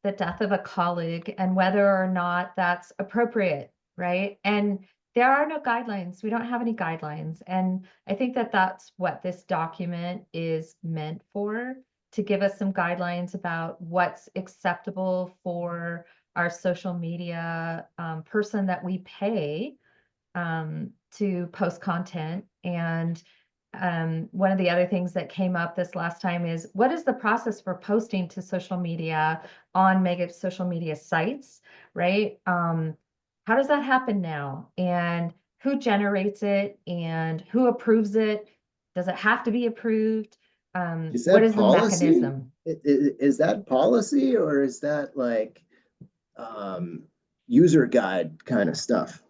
the death of a colleague and whether or not that's appropriate, right? And there are no guidelines. We don't have any guidelines. And I think that that's what this document is meant for, to give us some guidelines about what's acceptable for our social media person that we pay to post content. And one of the other things that came up this last time is, what is the process for posting to social media on Magip's social media sites, right? How does that happen now? And who generates it and who approves it? Does it have to be approved? is What that is the policy? mechanism? Is that policy or is that like user guide kind of stuff?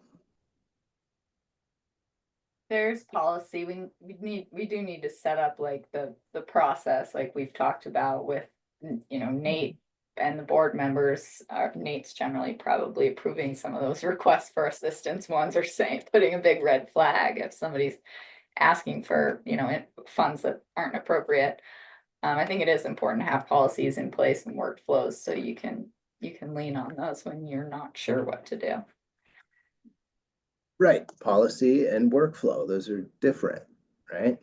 There's policy. We do need to set up like the process like we've talked about with Nate and the board members. Nate's generally probably approving some of those requests for assistance ones, or saying, putting a big red flag if somebody's asking for funds that aren't appropriate. I think it is important to have policies in place and workflows so you can lean on those when you're not sure what to do. Right. Policy and workflow, those are different, right?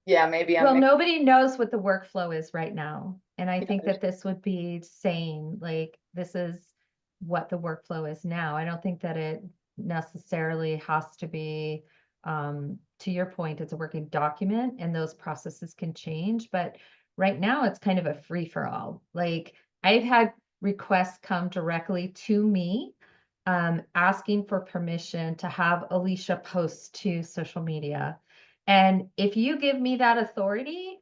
Yeah, maybe Well, nobody knows what the workflow is right now. And I think Yeah. that this would be saying, like, this is what the workflow is now. I don't think that it necessarily has to be, to your point, it's a working document and those processes can change. But right now it's kind of a free for all. Like, I've had requests come directly to me asking for permission to have Alicia post to social media. And if you give me that authority,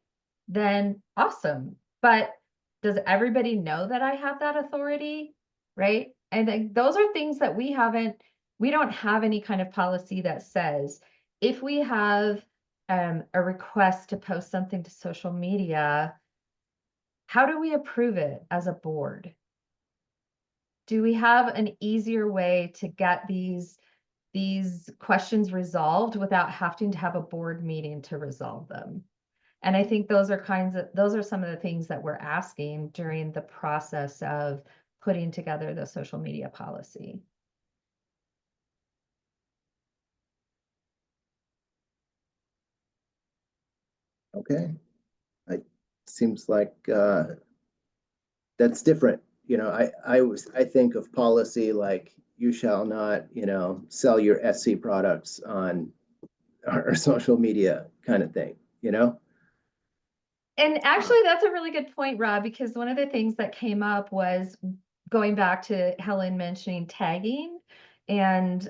then awesome. But does everybody know that I have that authority? Right? And then those are things that we don't have any kind of policy that says if we have a request to post something to social media, how do we approve it as a board? Do we have an easier way to get these questions resolved without having to have a board meeting to resolve them? And I think those are some of the things that we're asking during the process of putting together the social media policy. Okay. It seems like that's different. You know, I think of policy like you shall not, you know, sell your SC products on our social media kind of thing, you know? And actually, that's a really good point, Rob, because one of the things that came up was going back to Helen mentioning tagging, and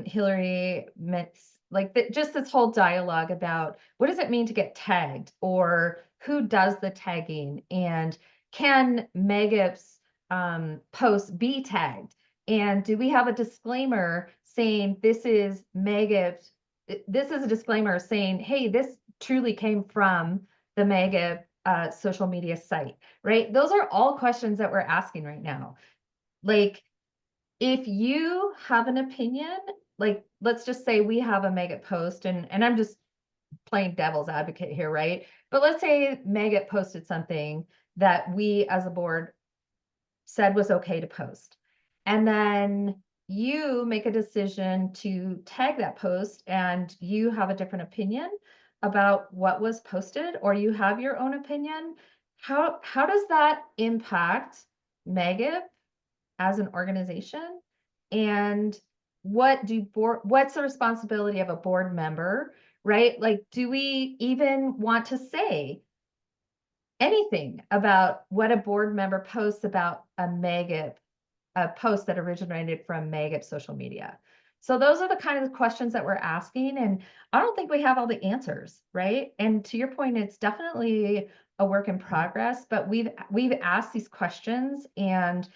Hillary meant like just this whole dialogue about what does it mean to get tagged, or who does the tagging, and can Magip's posts be tagged, and do we have a disclaimer saying this is Magip's? This is a disclaimer saying, hey, this truly came from the Magip social media site, right? Those are all questions that we're asking right now. Like, if you have an opinion, like, let's just say we have a Magip post, and I'm just playing devil's advocate here, right? But let's say Magip posted something that we as a board said was okay to post. And then you make a decision to tag that post and you have a different opinion about what was posted, or you have your own opinion. How does that impact Magip as an organization? And what's the responsibility of a board member, right? Like, do we even want to say anything about what a board member posts about a post that originated from Magip social media? So those are the kind of questions that we're asking, and I don't think we have all the answers, right? And to your point, it's definitely a work in progress, but we've asked these questions, and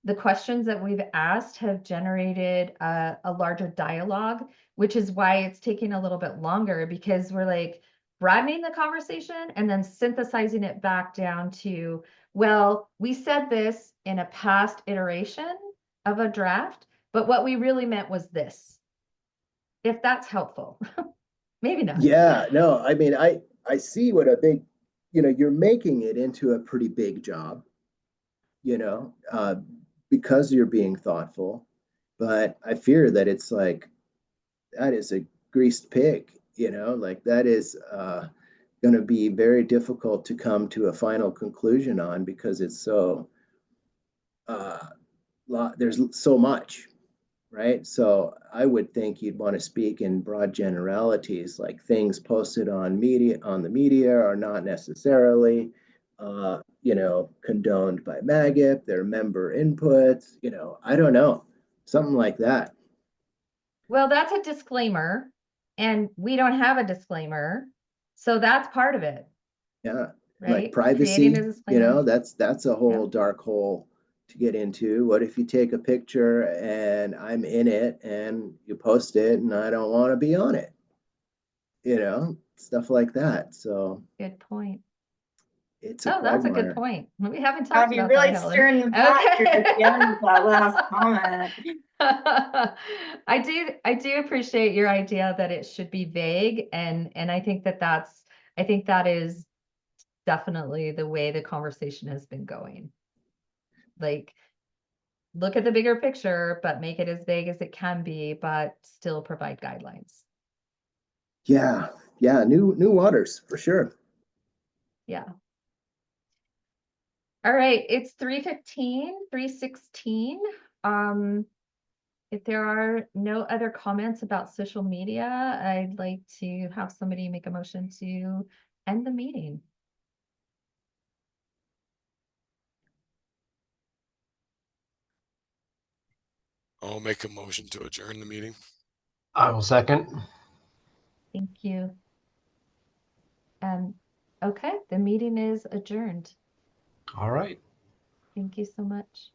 the questions that we've asked have generated a larger dialogue, which is why it's taking a little bit longer, because we're like broadening the conversation and then synthesizing it back down to, well, we said this in a past iteration of a draft, but what we really meant was this. If that's helpful. Maybe not. Yeah, no, I mean, I see what a big, you know, you're making it into a pretty big job, you know, because you're being thoughtful. But I fear that it's like, that is a greased pig, you know, like that is going to be very difficult to come to a final conclusion on because it's so, uh, there's so much, right? So I would think you'd want to speak in broad generalities, like things posted on the media are not necessarily, you know, condoned by Magip, their member inputs, you know, I don't know, something like that. Well, that's a disclaimer, and we don't have a disclaimer. So that's part of it, Yeah, like right? privacy, Creating a you know, disclaimer. that's a whole dark hole to get into. What if you take a picture and I'm in it and you post it and I don't want to be on it? You know, stuff like that. So Good point. it's a Oh, that's a good quagmire. point. We haven't God, talked you're about that, really Helen. stirring the pot here at the end Okay. of that last comment. I do appreciate your idea that it should be vague, and I think that is definitely the way the conversation has been going. Like, look at the bigger picture, but make it as vague as it can be, but still provide guidelines. Yeah, yeah, new waters for sure. Yeah. All right, it's 3:15, 3:16. If there are no other comments about social media, I'd like to have somebody make a motion to end the meeting. I'll make a motion to adjourn the meeting. I will second. Thank you. Okay, the meeting is adjourned. All right. Thank you so much.